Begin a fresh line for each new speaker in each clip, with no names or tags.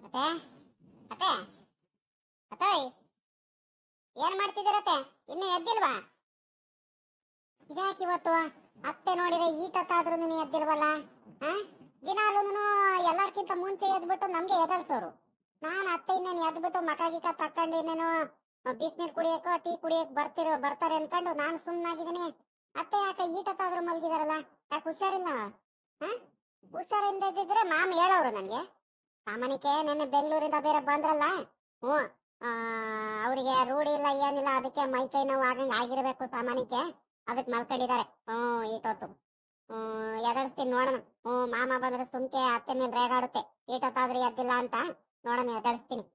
ಅತ್ತೆ ಅತ್ತೆ ಅತ್ತಾಯ್ ಏನ್ ಮಾಡ್ತಿದ್ದೀರತ್ತೆ? ಇನ್ನು ಎದ್ದಿಲ್ವಾ? ಇದ್ಯಾಕೆ ಇವತ್ತು ಅತ್ತೆ ನೋಡಿದ್ರೆ ಈಟತ್ತಾದ್ರೂ ಎದ್ದಿಲ್ವಲ್ಲ? ದಿನಾಲೂ ಎಲ್ಲಾರ್ಕಿಂತ ಮುಂಚೆ ಎದ್ಬಿಟ್ಟು ನಮ್ಗೆ ಎದಳ್ಸೋರು. ನಾನು ಅತ್ತೆ ಇನ್ನೇನು ಎದ್ಬಿಟ್ಟು ಮಕ ಗಿಕ ತಕೊಂಡು ಇನ್ನೇನು ಬಿಸಿನೀರು ಕುಡಿಯಕ್ಕೋ ಟೀ ಕುಡಿಯಕ್ ಬರ್ತಾರೆ ಅನ್ಕೊಂಡು ನಾನು ಸುಮ್ಮನಾಗಿದ್ದೀನಿ. ಅತ್ತೆ ಯಾಕೆ ಈಟತ್ತಾದ್ರೂ ಮಲಗಿದಾರಲ್ಲ? ಯಾಕೆ ಹುಷಾರಿಲ್ಲ? ಹುಷಾರಿಲ್ಲದಿದ್ರೆ ಮಾಮ ಹೇಳೋರು ನನಗೆ. ಸಾಮಾನ್ಯಕ್ಕೆ ನೆನ್ನೆ ಬೆಂಗಳೂರಿಂದ ಬೇರೆ ಬಂದ್ರಲ್ಲ. ಹ್ಞೂ ಅವರಿಗೆ ರೂಢಿ ಇಲ್ಲ ಏನಿಲ್ಲ, ಅದಕ್ಕೆ ಮೈ ಕೈ ನೋವು ಆಗಂಗೆ ಆಗಿರ್ಬೇಕು ಸಾಮಾನ್ಯಕ್ಕೆ. ಅದಕ್ಕೆ ಮಲ್ಕೊಂಡಿದ್ದಾರೆ. ಈಟೊತ್ತು ಎದಳಿಸ್ತೀನಿ ನೋಡೋಣ. ಮಾಮ ಬಂದ್ರೆ ಸುಮ್ಕೆ ಅತ್ತೆ ಮೇಲೆ ರೇಗಾಡುತ್ತೆ, ಈಟೊತ್ತಾದ್ರೂ ಎದ್ದಿಲ್ಲ ಅಂತ. ನೋಡೋಣ ಎದಳಿಸ್ತೀನಿ.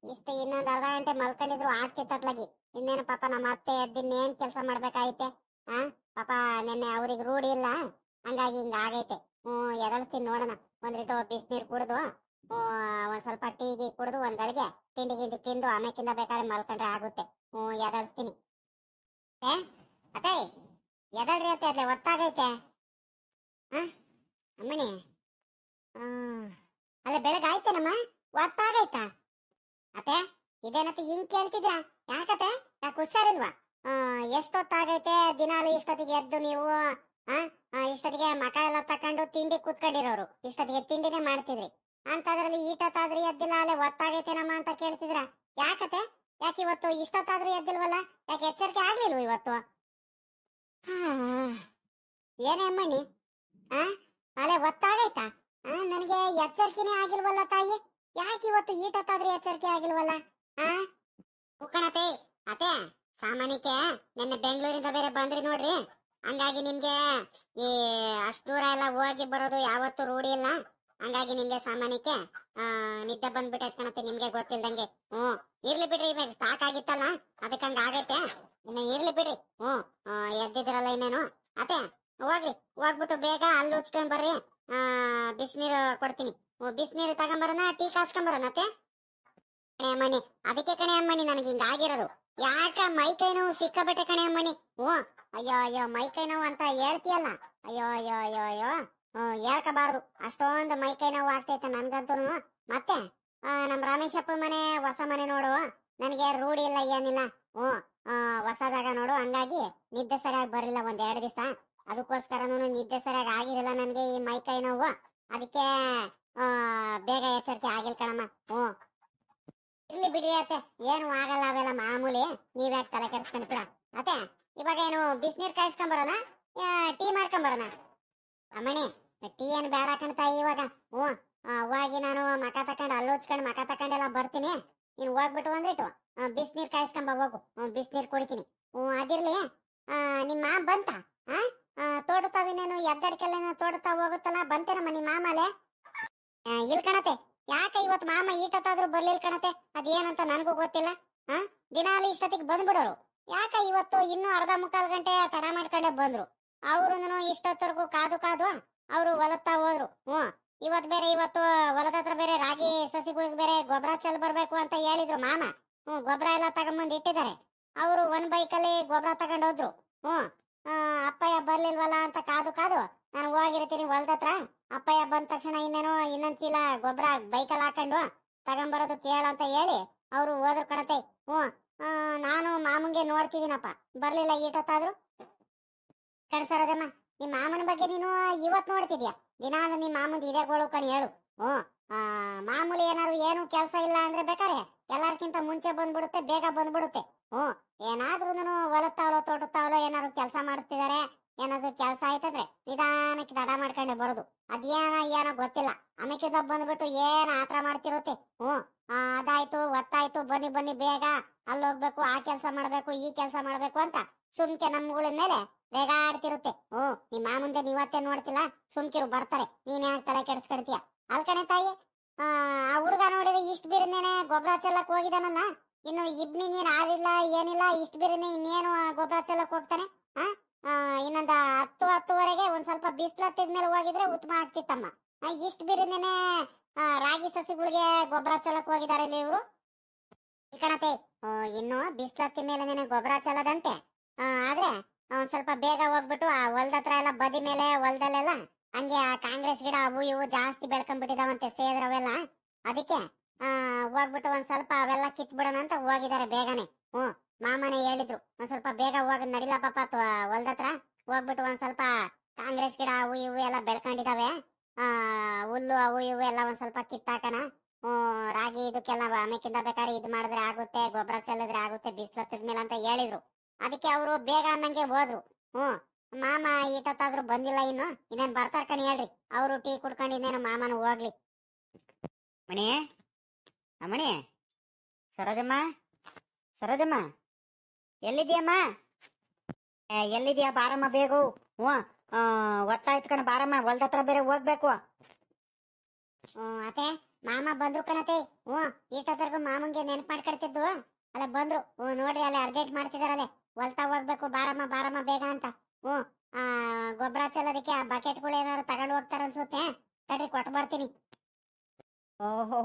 ಇಷ್ಟು ಇನ್ನೊಂದು ಅರ್ಧ ಗಂಟೆ ಮಲ್ಕೊಂಡಿದ್ರು ಆಗ್ತಿತ್ತತ್ಲಾಗಿ. ಇನ್ನೇನು ಪಾಪ ನಮ್ಮ ಅತ್ತೆ ಎದ್ದಿನ್ನೇನ್ ಕೆಲಸ ಮಾಡ್ಬೇಕಾಯ್ತೆ? ಪಾಪ ನೆನ್ನೆ ಅವ್ರಿಗೆ ರೂಢಿ ಇಲ್ಲ, ಹಂಗಾಗಿ ಹಿಂಗ ಆಗೈತೆ. ಎದಳಿಸ್ತೀನಿ ನೋಡೋಣ. ಒಂದ್ರಿಟ್ಟು ಬಿಸಿನೀರು ಕುಡಿದು ಒಂದ್ ಸ್ವಲ್ಪ ಟೀ ಗಿ ಕುಡಿದು ಒಂದ್ ಗಳಿಗೆ ತಿಂಡಿ ಗಿಂಡಿ ತಿಂದು ಆಮೇಕಿಂದ ಬೇಕಾದ್ರೆ ಮಲ್ಕೊಂಡ್ರೆ ಆಗುತ್ತೆ. ಎದಳಿಸ್ತೀನಿ. ಅತ್ತೆ ಎದಳ್ರಿ ಅತ್ತೆ, ಅದ್ಲೆ ಒತ್ತಾಗೈತೆ. ಅಮ್ಮಣಿ ಅಲ್ಲ ಬೆಳಗ್ಗೆ ಆಯ್ತೇನಮ್ಮ? ಒತ್ತಾಗೈತಾ ಅತ್ತೆ? ಇದೇನತ್ತೆ ಹಿಂಗ್ ಕೇಳ್ತಿದ್ಯಾ? ಯಾಕತ್ತೆ? ಯಾಕೆ ಹುಷಾರಿಲ್ವಾ? ಎಷ್ಟೊತ್ತಾಗೈತೆ? ದಿನಾಲು ಇಷ್ಟೊತ್ತಿಗೆ ಎದ್ದು ನೀವು ಇಷ್ಟೊತ್ತಿಗೆ ಮಕ ಎಲ್ಲ ತಕೊಂಡು ತಿಂಡಿ ಕೂತ್ಕೊಂಡಿರೋರು, ಇಷ್ಟೊತ್ತಿಗೆ ತಿಂಡಿನೇ ಮಾಡ್ತಿದ್ರಿ. ಅಂತದ್ರಲ್ಲಿ ಈಟೊತ್ತಾದ್ರೂ ಎದ್ದಿಲ್ಲ, ಅಲ್ಲೇ ಒತ್ತಾಗೈತೇನಮ್ಮ ಅಂತ ಕೇಳ್ತಿದ್ರ. ಯಾಕತ್ತೆ? ಯಾಕೆ ಇವತ್ತು ಇಷ್ಟೊತ್ತಾದ್ರೂ ಎದ್ದಿಲ್ವಲ್ಲ? ಯಾಕೆ ಎಚ್ಚರಿಕೆ ಆಗ್ಲಿಲ್ವ ಇವತ್ತು? ಏನೇ ಅಮ್ಮಣ್ಣಿ, ಅಲ್ಲೇ ಒತ್ತಾಗೈತಾ? ನನಗೆ ಎಚ್ಚರಿಕೆನೇ ಆಗಿಲ್ವಲ್ಲ ತಾಯಿ. ಯಾಕೆ ಇವತ್ತು ಈಟೊತ್ತಾದ್ರೂ ಎಚ್ಚರಿಕೆ ಆಗಿಲ್ವಲ್ಲ? ಉಕ್ಕಣತೆ ಅತ್ತೆ, ಸಾಮಾನ್ಯಕ್ಕೆ ನಿನ್ನೆ ಬೆಂಗಳೂರಿಂದ ಬೇರೆ ಬಂದ್ರಿ ನೋಡ್ರಿ, ಹಂಗಾಗಿ ನಿಮ್ಗೆ ಈ ಅಷ್ಟು ದೂರ ಎಲ್ಲ ಹೋಗಿ ಬರೋದು ಯಾವತ್ತೂ ರೂಢಿ ಇಲ್ಲ. ಹಂಗಾಗಿ ನಿಮ್ಗೆ ಸಾಮಾನ್ಯಕ್ಕೆ ನಿದ್ದೆ ಬಂದ್ಬಿಟ್ಟೈತೆ ಕಣತ್ತೆ, ನಿಮ್ಗೆ ಗೊತ್ತಿಲ್ದಂಗೆ. ಇರ್ಲಿ ಬಿಡ್ರಿ, ಇವಾಗ ಸಾಕಾಗಿತ್ತಲ್ಲ ಅದಕ್ಕಂಗ ಆಗೈತೆ. ಇನ್ನು ಇರ್ಲಿ ಬಿಡ್ರಿ. ಎದ್ದಿದ್ರಲ್ಲ ಇನ್ನೇನು. ಅತ್ತೆ ಹೋಗ್ಬಿಟ್ಟು ಬೇಗ ಅಲ್ಲಿ ಉಚ್ಕೊಂಡ್ ಬರ್ರಿ. ಬಿಸಿನೀರು ಕೊಡ್ತೀನಿ. ಬಿಸಿನೀರು ತಗೊಂಬರೋಣ, ಟೀ ಕಾಸ್ಕೊಂಬರೋಣ ಅತ್ತೆ? ಕಣೆ ಅಮ್ಮಣ್ಣಿ, ಅದಕ್ಕೆ ಕಣೆ ಅಮ್ಮಣ್ಣಿ ನನಗೆ ಹಿಂಗ ಆಗಿರೋದು. ಯಾಕ ಮೈ ಕೈ ನೋವು ಸಿಕ್ಕಾಬಟ್ಟೆ ಕಣೆ ಅಮ್ಮಣ್ಣಿ. ಅಯ್ಯೋ ಅಯ್ಯೋ ಮೈ ಕೈ ನೋವು ಅಂತ ಹೇಳ್ತೀಯಲ್ಲ, ಅಯ್ಯೋ ಅಯ್ಯೋ ಅಯ್ಯೋ ಅಯ್ಯೋ ಹೇಳ್ಕಬಾರ್ದು. ಅಷ್ಟೊಂದು ಮೈ ಕೈ ನೋವು ಆಗ್ತೈತೆ ನನ್ಗಂತೂ. ಮತ್ತೆ ನಮ್ ರಾಮೇಶಪ್ಪ ಮನೆ ಹೊಸ ಮನೆ ನೋಡು, ನನಗೆ ರೂಢಿ ಇಲ್ಲ ಏನಿಲ್ಲ. ಹೊಸ ಜಾಗ ನೋಡು, ಹಂಗಾಗಿ ನಿದ್ದೆ ಸರಿಯಾಗಿ ಬರಲಿಲ್ಲ ಒಂದ್ 2 ದಿವಸ. ಅದಕ್ಕೋಸ್ಕರನು ನಿದ್ದೆ ಸರಿಯಾಗಿ ಆಗಿರಲಿಲ್ಲ ನನ್ಗೆ ಈ ಮೈ ಕೈ ನೋವು. ಅದಕ್ಕೆ ಬೇಗ ಎಚ್ಚರಿಕೆ ಆಗಿಲ್ಲ ಕಣಮ್ಮ. ಇರ್ಲಿ ಬಿಡ್ರಿ ಅತ್ತೆ, ಏನು ಆಗಲ್ಲ, ಅವೆಲ್ಲ ಮಾಮೂಲಿ. ನೀವ್ಯಾಕೆ ತಲೆ ಕೆಡ್ಸ್ಕೊಂಡ್ಬಿಡ ಅತ್ತೆ. ಇವಾಗ ಏನು ಬಿಸಿನೀರ್ ಕಾಯಿಸ್ಕೊಂಬರೋಣ, ಟೀ ಮಾಡ್ಕೊಂಬರೋಣ? ಅಮ್ಮಣಿ ಟೀ ಏನು ಬೇಡ ಕಣ್ತಾಯಿ ಇವಾಗ. ಹೋಗಿ ನಾನು ಮಕ ತಕೊಂಡು ಅಲ್ಲೋಚ್ಕೊಂಡು ಮಕ ತಕೊಂಡೆಲ್ಲ ಬರ್ತೀನಿ. ನೀನು ಹೋಗ್ಬಿಟ್ಟು ಒಂದಿಟ್ಟು ಬಿಸಿನೀರ್ ಕಾಯಿಸ್ಕೊಂಬ ಹೋಗು. ಬಿಸಿನೀರ್ ಕುಡಿತೀನಿ. ಅದಿರ್ಲಿ, ನಿಮ್ಮ ಮಾಮ ಬಂತ? ತೋಡುತ್ತಾವಿನೇನು ಎದ್ದಡಿಕೆಲ್ಲ ತೋಡುತ್ತಾ ಹೋಗುತ್ತಲ್ಲ, ಬಂತೇನಮ್ಮ ನಿಮ್ಮ ಮಾಮಲೆ? ಇಲ್ ಕಣತೆ. ಯಾಕೆ ಇವತ್ತು ಮಾಮ ಈಟತ್ತಾದ್ರೂ ಬರ್ಲಿಲ್ಲ ಕಣತೆ? ಅದೇನಂತ ನನಗೂ ಗೊತ್ತಿಲ್ಲ. ದಿನಾಲು ಇಷ್ಟೊತ್ತಿಗೆ ಬಂದ್ಬಿಡೋರು. ಯಾಕ ಇವತ್ತು ಇನ್ನೂ ಅರ್ಧ ಮುಕ್ಕಾಲು ಗಂಟೆ ತಡ ಮಾಡ್ಕೊಂಡೆ ಬಂದ್ರು. ಅವ್ರು ಇಷ್ಟೊತ್ತವರೆಗೂ ಕಾದು ಅವರು ಹೊಲತ್ತಾ ಹೋದ್ರು. ಇವತ್ತು ಹೊಲದ ಹತ್ರ ಬೇರೆ ರಾಗಿ ಸಸಿಗಳಿಗೆ ಬೇರೆ ಗೊಬ್ಬರ ಚೆಲ್ ಬರ್ಬೇಕು ಅಂತ ಹೇಳಿದ್ರು ಮಾಮ. ಗೊಬ್ಬರ ಎಲ್ಲ ತಗೊಂಬಂದ್ ಇಟ್ಟಿದ್ದಾರೆ. ಅವರು ಒಂದ್ ಬೈಕಲ್ಲಿ ಗೊಬ್ಬರ ತಗೊಂಡೋದ್ರು. ಅಪ್ಪಯ್ಯ ಬರ್ಲಿಲ್ವಲ್ಲ ಅಂತ ಕಾದು ನಾನು ಹೋಗಿರ್ತೀನಿ ಹೊಲದ ಹತ್ರ. ಅಪ್ಪಯ್ಯ ಬಂದ ತಕ್ಷಣ ಇನ್ನೇನೋ ಇನ್ನೊಂದ್ ಚೀಲ ಗೊಬ್ಬರ ಬೈಕಲ್ಲಿ ಹಾಕೊಂಡು ತಗೊಂಬರೋದು ಕೇಳಂತ ಹೇಳಿ ಅವರು ಹೋದ್ರು ಕಣತೆ. ನಾನು ಮಾಮಂಗೆ ನೋಡ್ತಿದ್ದೀನಪ್ಪ, ಬರ್ಲಿಲ್ಲ ಈಟೊತ್ತಾದ್ರು. ಕಣ್ಸರೋದಮ್ಮ, ನಿಮ್ ಮಾಮನ ಬಗ್ಗೆ ನೀನು ಇವತ್ ನೋಡ್ತಿದ್ಯಾ? ದಿನಾಲು ನಿಮ್ ಮಾಮಂದ್ ಇದೇ ಗೋಳು ಕಣಿ ಹೇಳು. ಮಾಮೂಲಿ ಏನಾರು ಏನು ಕೆಲಸ ಇಲ್ಲ ಅಂದ್ರೆ ಬೇಕಾರೆ ಎಲ್ಲಾರ್ಕಿಂತ ಮುಂಚೆ ಬಂದ್ಬಿಡುತ್ತೆ, ಬೇಗ ಬಂದ್ಬಿಡುತ್ತೆ. ಏನಾದ್ರೂ ಹೊಲತ್ತಾವಲೋ ತೋಟತ್ತಾವಲೋ ಏನಾದ್ರು ಕೆಲಸ ಮಾಡ್ತಿದಾರೆ, ಏನಾದ್ರು ಕೆಲಸ ಆಯ್ತಂದ್ರೆ ನಿಧಾನಕ್ಕೆ ತಡ ಮಾಡ್ಕೊಂಡೆ ಬರೋದು. ಏನೋ ಗೊತ್ತಿಲ್ಲ, ಆಮೇಕಿಂದ ಬಂದ್ಬಿಟ್ಟು ಏನ್ ಆತರ ಮಾಡ್ತಿರುತ್ತೆ. ಅದಾಯ್ತು ಒತ್ತಾಯ್ತು, ಬನ್ನಿ ಬೇಗ ಅಲ್ಲಿ ಹೋಗ್ಬೇಕು, ಆ ಕೆಲಸ ಮಾಡ್ಬೇಕು, ಈ ಕೆಲಸ ಮಾಡ್ಬೇಕು ಅಂತ ಸುಮ್ಕೆ ನಮ್ಗಳ ಮೇಲೆ ರೇಗಾಡ್ತಿರುತ್ತೆ. ನಿಮ್ಮ ಮಾಮುಂದೆ ನೀವತ್ತೇ ನೋಡ್ತಿಲ್ಲ, ಸುಮ್ಕಿರು ಬರ್ತಾರೆ. ನೀನ್ ಯಾಕೆ ತಲೆ ಕೆಡಿಸ್ಕೊಡ್ತೀಯ? ಅಲ್ಕಣೆ ತಾಯಿ, ಆ ಹುಡುಗ ನೋಡಿದ್ರೆ ಇಷ್ಟ ಬಿರಿನೇನೆ ಗೊಬ್ಬರ ಚೆಲ್ಲಕ್ ಹೋಗಿದಾನಲ್ಲ, ಇನ್ನು ಇಬ್ನಿ ನೀನ್ ಆದಿಲ್ಲ ಏನಿಲ್ಲ, ಇಷ್ಟ ಬಿರಿನೇ ಇನ್ನೇನು ಗೊಬ್ಬರ ಚೆಲ್ಲಕ್ ಹೋಗ್ತಾನೆ? ಇನ್ನೊಂದ 10-10:30 ಒಂದ್ ಸ್ವಲ್ಪ ಬಿಸ್ಲತ್ತಿದ್ಮೇಲೆ ಹೋಗಿದ್ರೆ ಉತ್ತಮ ಆಗ್ತಿತ್ತಮ್ಮ. ಇಷ್ಟ ಬಿರಿನೇನೆ ರಾಗಿ ಸಸಿಗಳಿಗೆ ಗೊಬ್ಬರ ಚೆಲ್ಲಕ್ ಹೋಗಿದಾರೆ ಇಲ್ಲಿ ಇವ್ರು. ಕಣತೆ, ಇನ್ನು ಬಿಸ್ಲತ್ತಿ ಮೇಲೆ ಗೊಬ್ಬರ ಚೆಲ್ಲದಂತೆ. ಆದ್ರೆ ಒಂದ್ ಸ್ವಲ್ಪ ಬೇಗ ಹೋಗ್ಬಿಟ್ಟು ಆ ಹೊಲದ ಹತ್ರ ಎಲ್ಲ ಬದಿ ಮೇಲೆ ಹೊಲದಲ್ಲೆಲ್ಲ ಹಂಗೆ ಆ ಕಾಂಗ್ರೆಸ್ ಗಿಡ ಅವು ಇವು ಜಾಸ್ತಿ ಬೆಳ್ಕೊಂಡ್ಬಿಟ್ಟಿದಾವಂತೆ ಸೇದ್ರವೆಲ್ಲ. ಅದಕ್ಕೆ ಹೋಗ್ಬಿಟ್ಟು ಒಂದ್ ಸ್ವಲ್ಪ ಅವೆಲ್ಲ ಕಿತ್ಬಿಡೋಣ ಅಂತ ಹೋಗಿದ್ದಾರೆ ಬೇಗನೆ. ಮಾಮನೇ ಹೇಳಿದ್ರು ಒಂದ್ ಸ್ವಲ್ಪ ಬೇಗ ಹೋಗ ನಡಿಲ ಪಾಪ ಹೊಲ್ದತ್ರ ಹೋಗ್ಬಿಟ್ಟು ಒಂದ್ ಸ್ವಲ್ಪ ಕಾಂಗ್ರೆಸ್ ಗಿಡ ಅವು ಇವು ಎಲ್ಲ ಬೆಳ್ಕೊಂಡಿದಾವೆ, ಹುಲ್ಲು ಅವು ಇವು ಎಲ್ಲ ಒಂದ್ ಸ್ವಲ್ಪ ಕಿತ್ತಾಕನ. ರಾಗಿ ಇದಕ್ಕೆಲ್ಲ ಆಮೇಕಿಂದ ಬೇಕಾದ್ರೆ ಇದು ಮಾಡಿದ್ರೆ ಆಗುತ್ತೆ, ಗೊಬ್ಬರ ಚೆಲ್ಲಿದ್ರೆ ಆಗುತ್ತೆ ಬಿಸ್ಲತ್ತಿದ್ಮೇಲೆ ಅಂತ ಹೇಳಿದ್ರು. ಅದಕ್ಕೆ ಅವರು ಬೇಗ ಅನ್ನಂಗೆ ಹೋದ್ರು. ಮಾಮ ಈಟತ್ತಾದ್ರೂ ಬಂದಿಲ್ಲ, ಇನ್ನೇನ್ ಬರ್ತಾರ ಕಣಿ ಹೇಳ್ರಿ. ಅವರು ಟೀ ಕುಡ್ಕೊಂಡಿದ್ದೇನು ಮಾಮನ ಹೋಗ್ಲಿ.
ಮಣಿ ಅಮ್ಮಣಿ, ಸರೋಜಮ್ಮ ಸರೋಜಮ್ಮ, ಎಲ್ಲಿದ್ಯಮ್ಮ? ಎಲ್ಲಿದ್ಯಾ? ಬಾರಮ್ಮ ಬೇಗು. ಒತ್ತಾಯ್ತು ಕಣ, ಬಾರಮ್ಮ, ಹೊಲ್ದತ್ರ ಬೇರೆ ಹೋಗ್ಬೇಕು.
ಅತ್ತೆ ಮಾಮ ಬಂದ್ರು ಕಣತೆ. ಈಟತ್ತರ್ಗು ಮಾಮಂಗೆ ನೆನ್ಪು ಮಾಡ್ಕೊಡ್ತಿದ್ದು ಅಲ್ಲ ಬಂದ್ರು. ನೋಡ್ರಿ ಅಲ್ಲಿ ಅರ್ಜೆಂಟ್ ಮಾಡ್ತಿದಾರಲ್ಲೇ, ಹೊಲ್ತಾ ಹೋಗ್ಬೇಕು, ಬಾರಮ್ಮ ಬಾರಮ್ಮ ಬೇಗ ಅಂತ. ಗೊಬ್ಬರ ಚೆಲ್ಲೋದಕ್ಕೆ ಆ ಬಕೆಟ್ಗಳು ಏನಾದ್ರು ತಗೊಂಡು ಹೋಗ್ತಾರ ಅನ್ಸುತ್ತೆ, ತಡ್ರಿ ಕೊಟ್ಟು ಬರ್ತೀನಿ.
ಓಹೋ,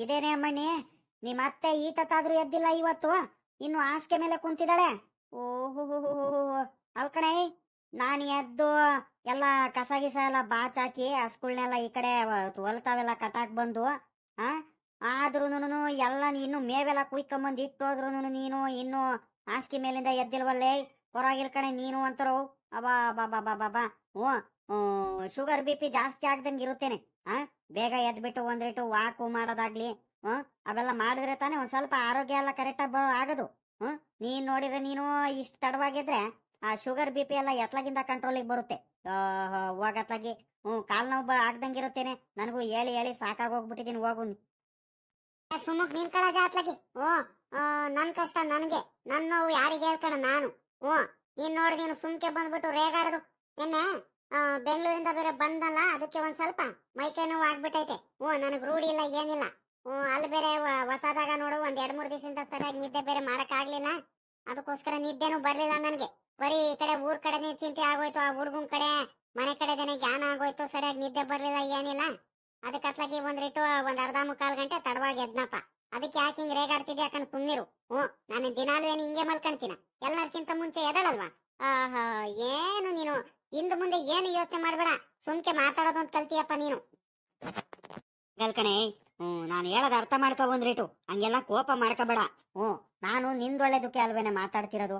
ಇದೇನೇ ಅಮ್ಮಣ್ಣಿ, ನಿಮ್ಮ ಅತ್ತೆ ಈಟತ್ತಾದ್ರೂ ಎದ್ದಿಲ್ಲ ಇವತ್ತು, ಇನ್ನು ಹಾಸಿಗೆ ಮೇಲೆ ಕುಂತಿದ್ದಾಳೆ. ಓಹೋ ಅಲ್ಕಣೆ, ನಾನು ಎದ್ದು ಎಲ್ಲ ಕಸ ಗಿಸ ಎಲ್ಲ ಬಾಚಾಕಿ ಹಸ್ಗಳ್ನೆಲ್ಲ ಈ ಕಡೆ ಹೊಲ್ತಾವೆಲ್ಲ ಕಟಾಕ್ ಬಂದು ಆದ್ರೂ ಎಲ್ಲ ಇನ್ನು ಮೇವೆಲ್ಲ ಕುಯ್ಕೊಂಬಂದು ಇಟ್ಟೋದ್ರು ನೀನು ಇನ್ನು ಹಾಸಿಗೆ ಮೇಲಿಂದ ಎದ್ದಿಲ್ವಲ್ಲೇ. ಹೊರಗಿಲ್ ಕಣೆ ನೀನು ಅಂತರು. ಅಬಾ ಬಾಬಾ ಬಾಬಾ ಬಾ. ಶುಗರ್ ಬಿ ಪಿ ಜಾಸ್ತಿ ಆಗ್ದಂಗೆ ಇರುತ್ತೇನೆ. ಬೇಗ ಎದ್ಬಿಟ್ಟು ಒಂದಿಟ್ಟು ವಾಕು ಮಾಡೋದಾಗ್ಲಿ ಅವೆಲ್ಲ ಮಾಡಿದ್ರೆ ತಾನೇ ಒಂದ್ ಸ್ವಲ್ಪ ಆರೋಗ್ಯ ಎಲ್ಲ ಕರೆಕ್ಟಾಗಿ ಆಗೋದು. ನೀನ್ ನೋಡಿದ್ರೆ ನೀನು ಇಷ್ಟು ತಡವಾಗಿದ್ರೆ ಆ ಶುಗರ್ ಬಿ ಪಿ ಎಲ್ಲ ಎತ್ಲಾಗಿಂದ ಕಂಟ್ರೋಲಿಗೆ ಬರುತ್ತೆ. ಹೋಗತ್ಲಾಗಿ ಕಾಲ್ ನೋವು ಆಗ್ದಂಗಿರುತ್ತೇನೆ. ನನಗೂ ಹೇಳಿ ಹೇಳಿ ಸಾಕಾಗೋಗ್ಬಿಟ್ಟಿದೀನಿ. ಹೋಗು
ಸುಮ್ಮಕ್ ನಿನ್ ಕಳ ಜಾತ್ಲಾಗಿ. ನನ್ ಕಷ್ಟ ನನ್ಗೆ, ನನ್ ನೋವು ಯಾರಿಗೆ ಹೇಳ್ಕಣ ನಾನು. ನೀನ್ ನೋಡಿ ನೀನು ಸುಮ್ಕೆ ಬಂದ್ಬಿಟ್ಟು ರೇಗಾಡೋದು. ನಿನ್ನೆ ಬೆಂಗಳೂರಿಂದ ಬೇರೆ ಬಂದಲ್ಲ, ಅದಕ್ಕೆ ಒಂದ್ ಸ್ವಲ್ಪ ಮೈಕೈ ನೋವು ಆಗ್ಬಿಟ್ಟೈತೆ. ನನಗ್ ರೂಢಿ ಇಲ್ಲ ಏನಿಲ್ಲ. ಅಲ್ಲಿ ಬೇರೆ ಹೊಸದಾಗ ನೋಡು ಒಂದ್ 2-3 ದಿವಸದಿಂದ ಸರಿಯಾಗಿ ನಿದ್ದೆ ಬೇರೆ ಮಾಡಕ್ ಆಗ್ಲಿಲ್ಲ. ಅದಕ್ಕೋಸ್ಕರ ನಿದ್ದೆನೂ ಬರ್ಲಿಲ್ಲ ನನ್ಗೆ. ಬರೀ ಈ ಕಡೆ ಊರ್ ಕಡೆನೇ ಚಿಂತೆ ಆಗೋಯ್ತು, ಆ ಹುಡ್ಗನ್ ಕಡೆ ಮನೆ ಕಡೆದೇನೆ ಜ್ಞಾನ ಆಗೋಯ್ತು. ಸರಿಯಾಗಿ ನಿದ್ದೆ ಬರ್ಲಿಲ್ಲ ಏನಿಲ್ಲ. ಅದಕ್ಕೆ ಅತ್ಲಾಗಿ ಒಂದ್ ಅರ್ಧ ಮುಕ್ಕಾಲ್ ಗಂಟೆ ತಡವಾಗಿ ಎದ್ನಪ್ಪ. ಅದಕ್ಕೆ ಯಾಕೆ ಹಿಂಗ್ ರೇಗಾಡ್ತಿದ್ದೆ ಯಾಕಂದ್ ಸುಮ್ನಿರು. ನಾನು ದಿನಾಲು ಏನು ಹಿಂಗೆ ಮಲ್ಕೊಂತೀನ? ಎಲ್ಲರ್ಕಿಂತ ಮುಂಚೆ ಎದಳಲ್ವಾ? ಏನು ನೀನು ಹಿಂದ್ ಮುಂದೆ ಏನು ಯೋಚನೆ ಮಾಡ್ಬೇಡ, ಸುಮ್ಕೆ ಮಾತಾಡೋದು ಅಂತ ಕಲ್ತೀಯಪ್ಪ ನೀನು.
ಗಲ್ಕಣೆ, ನಾನು ಹೇಳೋದು ಅರ್ಥ ಮಾಡ್ಕೊ ಬಂದ್ರಿಟು, ಹಂಗೆಲ್ಲ ಕೋಪ ಮಾಡ್ಕೋಬೇಡ. ನಾನು ನಿಂದೊಳ್ಳೆದಕ್ಕೆ ಅಲ್ವೇನೆ ಮಾತಾಡ್ತಿರೋದು.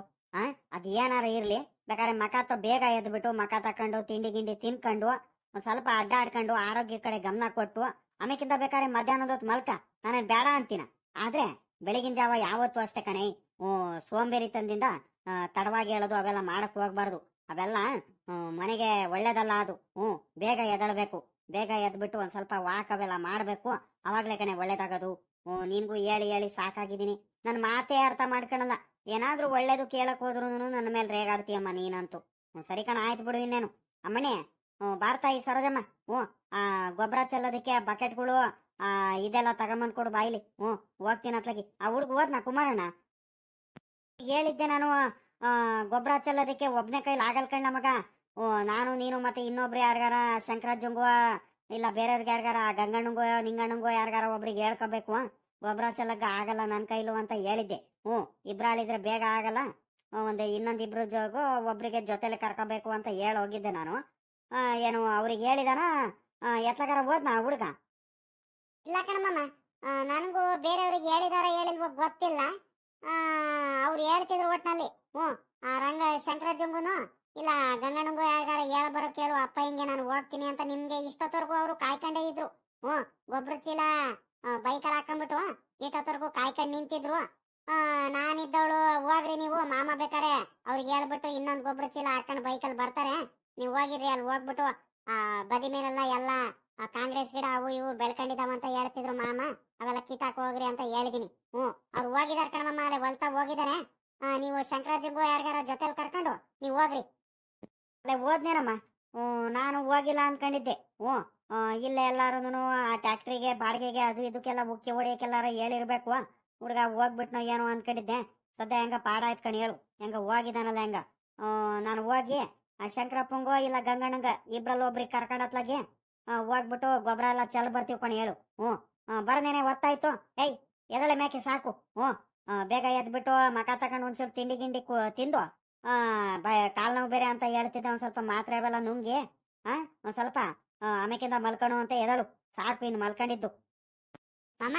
ಅದ್ ಏನಾರ ಇರ್ಲಿ, ಬೇಕಾದ್ರೆ ಮಕ ಬೇಗ ಎದ್ಬಿಟ್ಟು ಮಕ ತಕೊಂಡು ತಿಂಡಿ ಗಿಂಡಿ ತಿನ್ಕೊಂಡು ಒಂದ್ ಸ್ವಲ್ಪ ಅಡ್ಡಾಡ್ಕೊಂಡು ಆರೋಗ್ಯ ಕಡೆ ಗಮನ ಕೊಟ್ಟು ಆಮೇಕಿಂತ ಬೇಕಾದ್ರೆ ಮಧ್ಯಾಹ್ನದೊತ್ತು ಮಲ್ಕ, ನಾನೇನ್ ಬೇಡ ಅಂತೀನ. ಆದ್ರೆ ಬೆಳಗಿನ ಜಾವ ಯಾವತ್ತು ಅಷ್ಟೇ ಕಣೆ. ಸೋಂಬೇರಿತನದಿಂದ ತಡವಾಗಿ ಹೇಳೋದು ಅವೆಲ್ಲ ಮಾಡಕ್ ಹೋಗ್ಬಾರ್ದು. ಅವೆಲ್ಲ ಮನೆಗೆ ಒಳ್ಳೇದಲ್ಲ ಅದು. ಬೇಗ ಎದಳ್ಬೇಕು. ಬೇಗ ಎದ್ಬಿಟ್ಟು ಒಂದ್ ಸ್ವಲ್ಪ ವಾಕ್ ಅವೆಲ್ಲ ಮಾಡ್ಬೇಕು, ಅವಾಗ್ಲೇ ಕಣೆ ಒಳ್ಳೇದಾಗೋದು. ನಿನ್ಗೂ ಹೇಳಿ ಹೇಳಿ ಸಾಕಾಗಿದ್ದೀನಿ. ನನ್ ಮಾತೇ ಅರ್ಥ ಮಾಡ್ಕೊಳಲ್ಲ. ಏನಾದ್ರೂ ಒಳ್ಳೇದು ಕೇಳಕ್ ಹೋದ್ರು ನನ್ನ ಮೇಲೆ ರೇಗಾಡ್ತೀಯಮ್ಮ ನೀನಂತೂ. ಸರಿ ಕಣ, ಆಯ್ತು ಬಿಡು. ಇನ್ನೇನು ಅಮ್ಮನೇ, ಬಾರ್ತಾಯಿ ಸರೋಜಮ್ಮ. ಗೊಬ್ಬರ ಚೆಲ್ಲೋದಕ್ಕೆ ಬಕೆಟ್ಗಳು ಇದೆಲ್ಲ ತಗೊಂಬಂದ್ ಕೊಡು ಬಾಯಿಲಿ. ಹೋಗ್ತೀನಿ ಅತ್ಲಾಗಿ. ಆ ಹುಡ್ಗ ಹೋದ್ನಾ ಕುಮಾರಣ್ಣ? ಹೇಳಿದ್ದೆ ನಾನು, ಗೊಬ್ಬರ ಚೆಲ್ಲೋದಕ್ಕೆ ಒಬ್ನೇ ಕೈಲಿ ಆಗಲ್ ಕಣ್ಣ ಮಗ. ನಾನು ನೀನು ಮತ್ತೆ ಇನ್ನೊಬ್ರು ಯಾರಿಗಾರ ಶಂಕರಾಜಂಗೋ ಇಲ್ಲ ಬೇರೆಯವ್ರಿಗೆ ಯಾರಿಗಾರ ಗಂಗಣ್ಣಂಗೋ ನಿಂಗಣ್ಣಂಗೋ ಯಾರಿಗಾರ ಒಬ್ರಿಗೆ ಹೇಳ್ಕೋಬೇಕು. ಗೊಬ್ಬರ ಚೆಲ್ಲಕ್ಕ ಆಗಲ್ಲ ನನ್ ಕೈಲು ಅಂತ ಹೇಳಿದ್ದೆ. ಇಬ್ರಾಳಿದ್ರೆ ಬೇಗ ಆಗಲ್ಲ, ಇನ್ನೊಂದಿಬ್ರು ಜೋಗು ಒಬ್ರಿಗೆ ಜೊತೆಲಿ ಕರ್ಕೋಬೇಕು ಅಂತ ಹೇಳಿ ಹೋಗಿದ್ದೆ ನಾನು. ಏನು ಅವ್ರಿಗೆ ಹೇಳಿದಾನ? ಎತ್ಲಗಾರ ಹೋದ್ನಾ ಹುಡುಗ?
ಇಲ್ಲ ಕಣಮ್ಮ, ನನಗೂ ಬೇರೆಯವ್ರಿಗೆ ಹೇಳಿದಾರ ಹೇಳಿಲ್ವ ಗೊತ್ತಿಲ್ಲ. ಅವ್ರು ಹೇಳ್ತಿದ್ರು ಒಟ್ನಲ್ಲಿ. ರಂಗ ಶಂಕರಾಜಂಗುನು ಇಲ್ಲ ಗಂಗಣ್ಣಂಗು ಯಾರಿಗಾರ ಹೇಳ ಬರೋ ಕೇಳು ಅಪ್ಪ ಹಿಂಗೆ ನಾನು ಹೋಗ್ತೀನಿ ಅಂತ. ನಿಮ್ಗೆ ಇಷ್ಟೊತ್ತವರೆಗೂ ಅವರು ಕಾಯ್ಕೊಂಡೇ ಇದ್ರು. ಗೊಬ್ಬರ ಚೀಲ ಬೈಕಲ್ಲಿ ಹಾಕೊಂಡ್ಬಿಟ್ಟು ಇಷ್ಟೊತ್ತವರೆಗೂ ಕಾಯ್ಕೊಂಡು ನಿಂತಿದ್ರು. ನಾನಿದ್ದವಳು ಹೋಗ್ರಿ ನೀವು, ಮಾಮ ಬೇಕಾರೆ ಅವ್ರಿಗೆ ಹೇಳ್ಬಿಟ್ಟು ಇನ್ನೊಂದು ಗೊಬ್ಬರ ಚೀಲ ಹಾಕೊಂಡು ಬೈಕಲ್ಲಿ ಬರ್ತಾರೆ, ನೀವು ಹೋಗಿರ್ರಿ. ಅಲ್ಲಿ ಹೋಗ್ಬಿಟ್ಟು ಬದಿ ಮೇಲೆಲ್ಲ ಎಲ್ಲ ಕಾಂಗ್ರೆಸ್ ಗಿಡ ಅವು ಇವು ಬೆಳ್ಕೊಂಡಿದಾವಂತ ಹೇಳ್ತಿದ್ರು ಮಾಮ, ಅವೆಲ್ಲ ಕಿತ್ತಾಕ್ ಹೋಗ್ರಿ ಅಂತ ಹೇಳಿದೀನಿ. ಅವ್ರು ಹೋಗಿದಾರೆ ಕಣಮ್ಮ, ಅಲ್ಲೇ ಹೊಲ್ತಾ ಹೋಗಿದಾರೆ. ನೀವು ಶಂಕರಾಜಂಗು ಯಾರಿಗಾರ ಜೊತೆಲಿ ಕರ್ಕೊಂಡು ನೀವು ಹೋಗ್ರಿ.
ಅಲ್ಲೇ ಹೋದ್ನೇನಮ್ಮ? ನಾನು ಹೋಗಿಲ್ಲ ಅನ್ಕೊಂಡಿದ್ದೆ. ಇಲ್ಲ ಎಲ್ಲಾರು ಆ ಟ್ಯಾಕ್ಟ್ರಿಗೆ ಬಾಡಿಗೆಗೆ ಅದು ಇದಕ್ಕೆಲ್ಲ ಮುಖ್ಯ ಹೊಡಿಯಕ್ಕೆಲ್ಲಾರ ಹೇಳಿರ್ಬೇಕು. ಹುಡುಗ ಹೋಗ್ಬಿಟ್ನೋ ಏನೋ ಅನ್ಕೊಂಡಿದ್ದೆ. ಸದ್ಯ ಹೆಂಗ ಪಾಡ ಆಯ್ತು ಕಣ್ ಹೇಳು, ಹೆಂಗ ಹೋಗಿದಾನಲ್ಲ ಹೆಂಗ. ನಾನು ಹೋಗಿ ಆ ಶಂಕರಪ್ಪಂಗೋ ಇಲ್ಲ ಗಂಗಣ್ಣಂಗ ಇಬ್ರಲ್ಲಿ ಒಬ್ರಿಗೆ ಕರ್ಕೊಂಡತ್ಲಾಗಿ ಹೋಗ್ಬಿಟ್ಟು ಗೊಬ್ಬರ ಎಲ್ಲ ಚೆಲ್ ಬರ್ತೀವಿ ಕಣ್ ಹೇಳು. ಬರನೇನೆ ಹೊತ್ತಾಯ್ತು. ಏಯ್ ಎದಳೆ ಮೇಕೆ ಸಾಕು. ಬೇಗ ಎದ್ಬಿಟ್ಟು ಮಕ ತಗೊಂಡು ಒಂದ್ಸಲ ತಿಂಡಿ ಗಿಂಡಿ ತಿಂದು ಕಾಲ್ ನೋವು ಬೇರೆ ಅಂತ ಹೇಳ್ತಿದ್ದೆ. ಒಂದ್ ಸ್ವಲ್ಪ ಮಾತ್ರೆ ಅವೆಲ್ಲ ನುಂಗಿ ಒಂದ್ ಸ್ವಲ್ಪ ಆಮೇಕಿಂದ ಮಲ್ಕಣು ಅಂತ ಎದಳು. ಸಾಕು ಇನ್ನು ಮಲ್ಕೊಂಡಿದ್ದು.
ಮಾಮ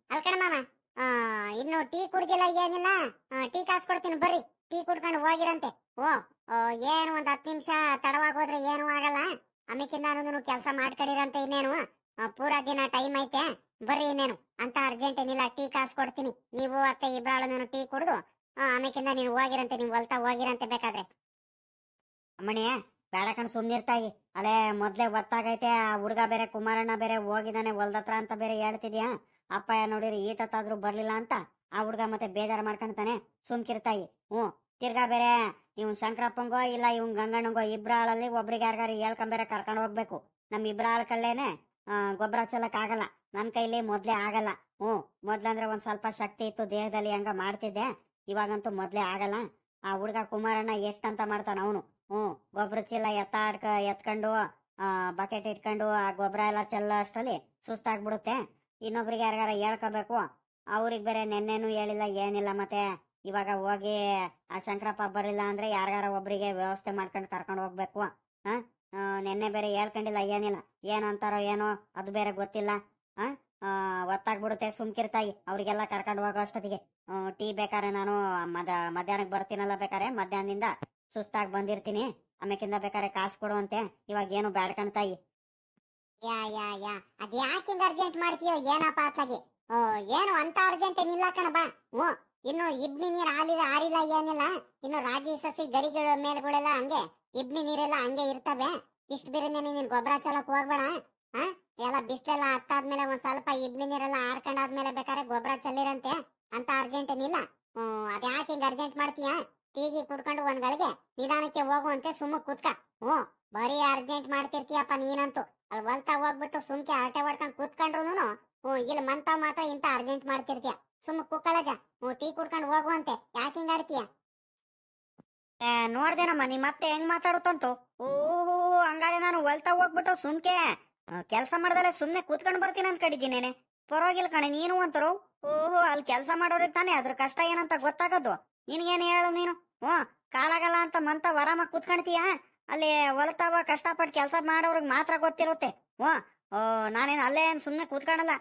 ಅಲ್ಕಣ ಮಾಮ, ಇನ್ನು ಟೀ ಕುಡ್ದಿಲ್ಲ ಏನಿಲ್ಲ. ಟೀ ಕಾಸು ಕೊಡ್ತೀನಿ ಬರ್ರಿ, ಟೀ ಕುಡ್ಕೊಂಡು ಹೋಗಿರಂತೆ. ಓ ಏನು ಒಂದ್ 10 ನಿಮಿಷ ತಡವಾಗಿ ಹೋದ್ರೆ ಏನು ಆಗಲ್ಲ. ಆಮೇಕಿಂದ ಕೆಲಸ ಮಾಡ್ಕೊಂಡಿರಂತೆ. ಇನ್ನೇನು ಪೂರಾ ದಿನ ಟೈಮ್ ಐತೆ, ಬರ್ರಿ. ಇನ್ನೇನು ಅಂತ ಅರ್ಜೆಂಟ್ ಏನಿಲ್ಲ, ಟೀ ಕಾಸು ಕೊಡ್ತೀನಿ. ನೀವು ಅತ್ತೆ ಇಬ್ರಾಳು ಟೀ ಕುಡ್ದು ಆಮೇಕಿಂದ ನೀವು ಹೋಗಿರಂತೆ, ನೀವು ಹೊಲ್ತಾ ಹೋಗಿರಂತೆ ಬೇಕಾದ್ರೆ.
ಅಮ್ಮಣಿ ಬೇಡ ಕಣ್ ಸುಮ್ನಿರ್ತಾಯಿ. ಅಲ್ಲೇ ಮೊದ್ಲೇ ಗೊತ್ತಾಗೈತೆ. ಆ ಹುಡ್ಗ ಬೇರೆ ಕುಮಾರಣ್ಣ ಬೇರೆ ಹೋಗಿದಾನೆ ಹೊಲ್ದತ್ರ ಅಂತ ಬೇರೆ ಹೇಳ್ತಿದ್ಯಾ. ಅಪ್ಪ ನೋಡಿರಿ ಈಟತ್ತಾದ್ರೂ ಬರ್ಲಿಲ್ಲ ಅಂತ ಆ ಹುಡ್ಗ ಮತ್ತೆ ಬೇಜಾರು ಮಾಡ್ಕೊಂತಾನೆ. ಸುಮ್ಕಿರ್ತಾಯಿ. ತಿರ್ಗಾ ಬೇರೆ ಇವ್ನ್ ಶಂಕರಪ್ಪಂಗೋ ಇಲ್ಲ ಇವ್ನ್ ಗಂಗಣ್ಣಂಗೋ ಇಬ್ರಾಳಲ್ಲಿ ಒಬ್ರಿಗೆ ಯಾರಿಗಾರು ಹೇಳ್ಕೊಂಬೇರೆ ಕರ್ಕೊಂಡು ಹೋಗ್ಬೇಕು. ನಮ್ ಇಬ್ರಾಳ ಕಳ್ಳೇನೆ ಗೊಬ್ಬರ ಚೆಲ್ಲಕ್ ಆಗಲ್ಲ, ನನ್ ಕೈಲಿ ಮೊದ್ಲೇ ಆಗಲ್ಲ. ಮೊದ್ಲಂದ್ರೆ ಒಂದ್ ಸ್ವಲ್ಪ ಶಕ್ತಿ ಇತ್ತು ದೇಹದಲ್ಲಿ, ಹಂಗ ಮಾಡ್ತಿದ್ದೆ. ಇವಾಗಂತೂ ಮೊದ್ಲೇ ಆಗಲ್ಲ. ಆ ಹುಡ್ಗ ಕುಮಾರಣ್ಣ ಎಷ್ಟಂತ ಮಾಡ್ತಾನ ಅವನು. ಗೊಬ್ಬರ ಚೀಲ ಎತ್ಕೊಂಡು ಬಕೆಟ್ ಇಟ್ಕೊಂಡು ಆ ಗೊಬ್ಬರ ಎಲ್ಲ ಚೆಲ್ಲ ಅಷ್ಟರಲ್ಲಿ ಸುಸ್ತಾಗ್ಬಿಡುತ್ತೆ. ಇನ್ನೊಬ್ರಿಗೆ ಯಾರಿಗಾರ ಹೇಳ್ಕೋಬೇಕು. ಅವ್ರಿಗೆ ಬೇರೆ ನೆನ್ನೆನೂ ಹೇಳಿಲ್ಲ ಏನಿಲ್ಲ. ಮತ್ತೆ ಇವಾಗ ಹೋಗಿ ಆ ಶಂಕರಪ್ಪ ಬರಿಲ್ಲ ಅಂದ್ರೆ ಯಾರಿಗಾರ ಒಬ್ರಿಗೆ ವ್ಯವಸ್ಥೆ ಮಾಡ್ಕೊಂಡು ಕರ್ಕೊಂಡು ಹೋಗ್ಬೇಕು. ನೆನ್ನೆ ಬೇರೆ ಹೇಳ್ಕೊಂಡಿಲ್ಲ ಏನಿಲ್ಲ. ಏನಂತಾರೋ ಏನೋ ಅದು ಬೇರೆ ಗೊತ್ತಿಲ್ಲ. ಒತ್ತಾಗ್ಬಿಡುತ್ತೆ. ಸುಮ್ಕಿರ್ತಾಯಿ. ಅವ್ರಿಗೆಲ್ಲ ಕರ್ಕೊಂಡು ಹೋಗೋ ಅಷ್ಟೊತ್ತಿಗೆ ಟೀ ಬೇಕಾರೆ ನಾನು ಮಧ್ಯಾಹ್ನಕ್ಕೆ ಬರ್ತೀನಲ್ಲ, ಬೇಕಾರೆ ಮಧ್ಯಾಹ್ನದಿಂದ ಸುಸ್ತಾಗಿ ಬಂದಿರ್ತೀನಿ. ಆಮೇಕಿಂದ ಬೇಕಾರೆ ಕಾಸು ಕೊಡುವಂತೆ. ಇವಾಗ ಏನು ಬ್ಯಾಡ್ಕಣ್ತಾಯಿ.
ಯಾ ಅದ್ ಯಾಕಿಂದ ಅರ್ಜೆಂಟ್ ಮಾಡ್ತೀಯೋ ಏನಪ್ಪ ಅತ್ಲಾಗಿ. ಏನು ಅಂತ ಅರ್ಜೆಂಟ್ ಏನಿಲ್ಲ ಕಣ ಬಾ. ಇನ್ನು ಇಬ್ನಿ ನೀರ್ ಆರಿಲ್ಲ ಏನಿಲ್ಲ. ಇನ್ನು ರಾಗಿ ಸಸಿ ಗರಿಗಳ ಮೇಲ್ಗಳೆಲ್ಲ ಹಂಗೆ ಇಬ್ನಿ ನೀರೆಲ್ಲ ಹಂಗೆ ಇರ್ತವೆ. ಇಷ್ಟ ಬಿರಿನೇ ನೀನ್ ಗೊಬ್ಬರ ಚಲಕ್ ಹೋಗ್ಬೇಡ. ಎಲ್ಲ ಬಿಸ್ಲೆಲ್ಲ ಹತ್ತಾದ್ಮೇಲೆ ಒಂದ್ ಸ್ವಲ್ಪ ಇಬ್ನಿ ನೀರೆಲ್ಲ ಆರ್ಕೊಂಡಾದ್ಮೇಲೆ ಬೇಕಾದ್ರೆ ಗೊಬ್ಬರ ಚೆಲ್ಲಿರಂತೆ. ಅಂತ ಅರ್ಜೆಂಟ್ ಏನಿಲ್ಲ. ಅದ್ ಯಾಕೆ ಹಿಂಗ ಅರ್ಜೆಂಟ್ ಮಾಡ್ತೀಯ? ಟೀಗಿ ಕುಡ್ಕೊಂಡು ಒಂದ್ ಗಳಿಗೆ ನಿಧಾನಕ್ಕೆ ಹೋಗುವಂತೆ ಸುಮ್ಮ ಕೂತ್ಕ. ಬರೀ ಅರ್ಜೆಂಟ್ ಮಾಡ್ತಿರ್ತೀಯಪ್ಪ ನೀನಂತೂ. ಅಲ್ಲಿ ಹೊಲ್ತಾ ಹೋಗ್ಬಿಟ್ಟು ಸುಮ್ಕೆ ಹರಟೆ ಹೊಡ್ಕೊಂಡ್ ಕೂತ್ಕೊಂಡ್ರುನು ಇಲ್ಲಿ ಮಂತಾವ್ ಮಾತ್ರ ಇಂತ ಅರ್ಜೆಂಟ್ ಮಾಡ್ತಿರ್ತೀಯ. ಸುಮ್ಮ ಕುಕ್ಕಳಜ. ಟೀ ಕುಡ್ಕೊಂಡು ಹೋಗುವಂತೆ. ಯಾಕೆ ಹಿಂಗ ಆಡ್ತೀಯ?
ನೋಡ್ದೇನಮ್ಮ ನೀ ಮತ್ತೆ ಹೆಂಗ್ ಮಾತಾಡುತ್ತಂತು. ಹಂಗಾರೆ ನಾನು ಹೊಲ್ತಾ ಹೋಗ್ಬಿಟ್ಟು ಸುಮ್ಕೆ ಕೆಲ್ಸ ಮಾಡ್ದಲೆ ಸುಮ್ನೆ ಕೂತ್ಕೊಂಡ್ ಬರ್ತೀನಿ ಅಂತ ಕಡಿದ್ದೀನೇನೆ. ಪರವಾಗಿಲ್ಲ ಕಣೆ ನೀನು ಅಂತರು. ಅಲ್ಲಿ ಕೆಲ್ಸ ಮಾಡೋರಿಗೆ ತಾನೇ ಅದ್ರ ಕಷ್ಟ ಏನಂತ ಗೊತ್ತಾಗದು. ನಿನ್ಗೇನು ಹೇಳು ನೀನು? ಕಾಲಾಗಲ್ಲ ಅಂತ ಮಂತ ವರಾಮ ಕೂತ್ಕೊಂಡ್ತೀಯ. ಅಲ್ಲಿ ಹೊಲತಾವ ಕಷ್ಟಪಟ್ಟು ಕೆಲಸ ಮಾಡೋರ್ಗ್ ಮಾತ್ರ ಗೊತ್ತಿರುತ್ತೆ. ನಾನೇನು ಅಲ್ಲೇ ಸುಮ್ನೆ ಕೂತ್ಕೊಳಲ್ಲ.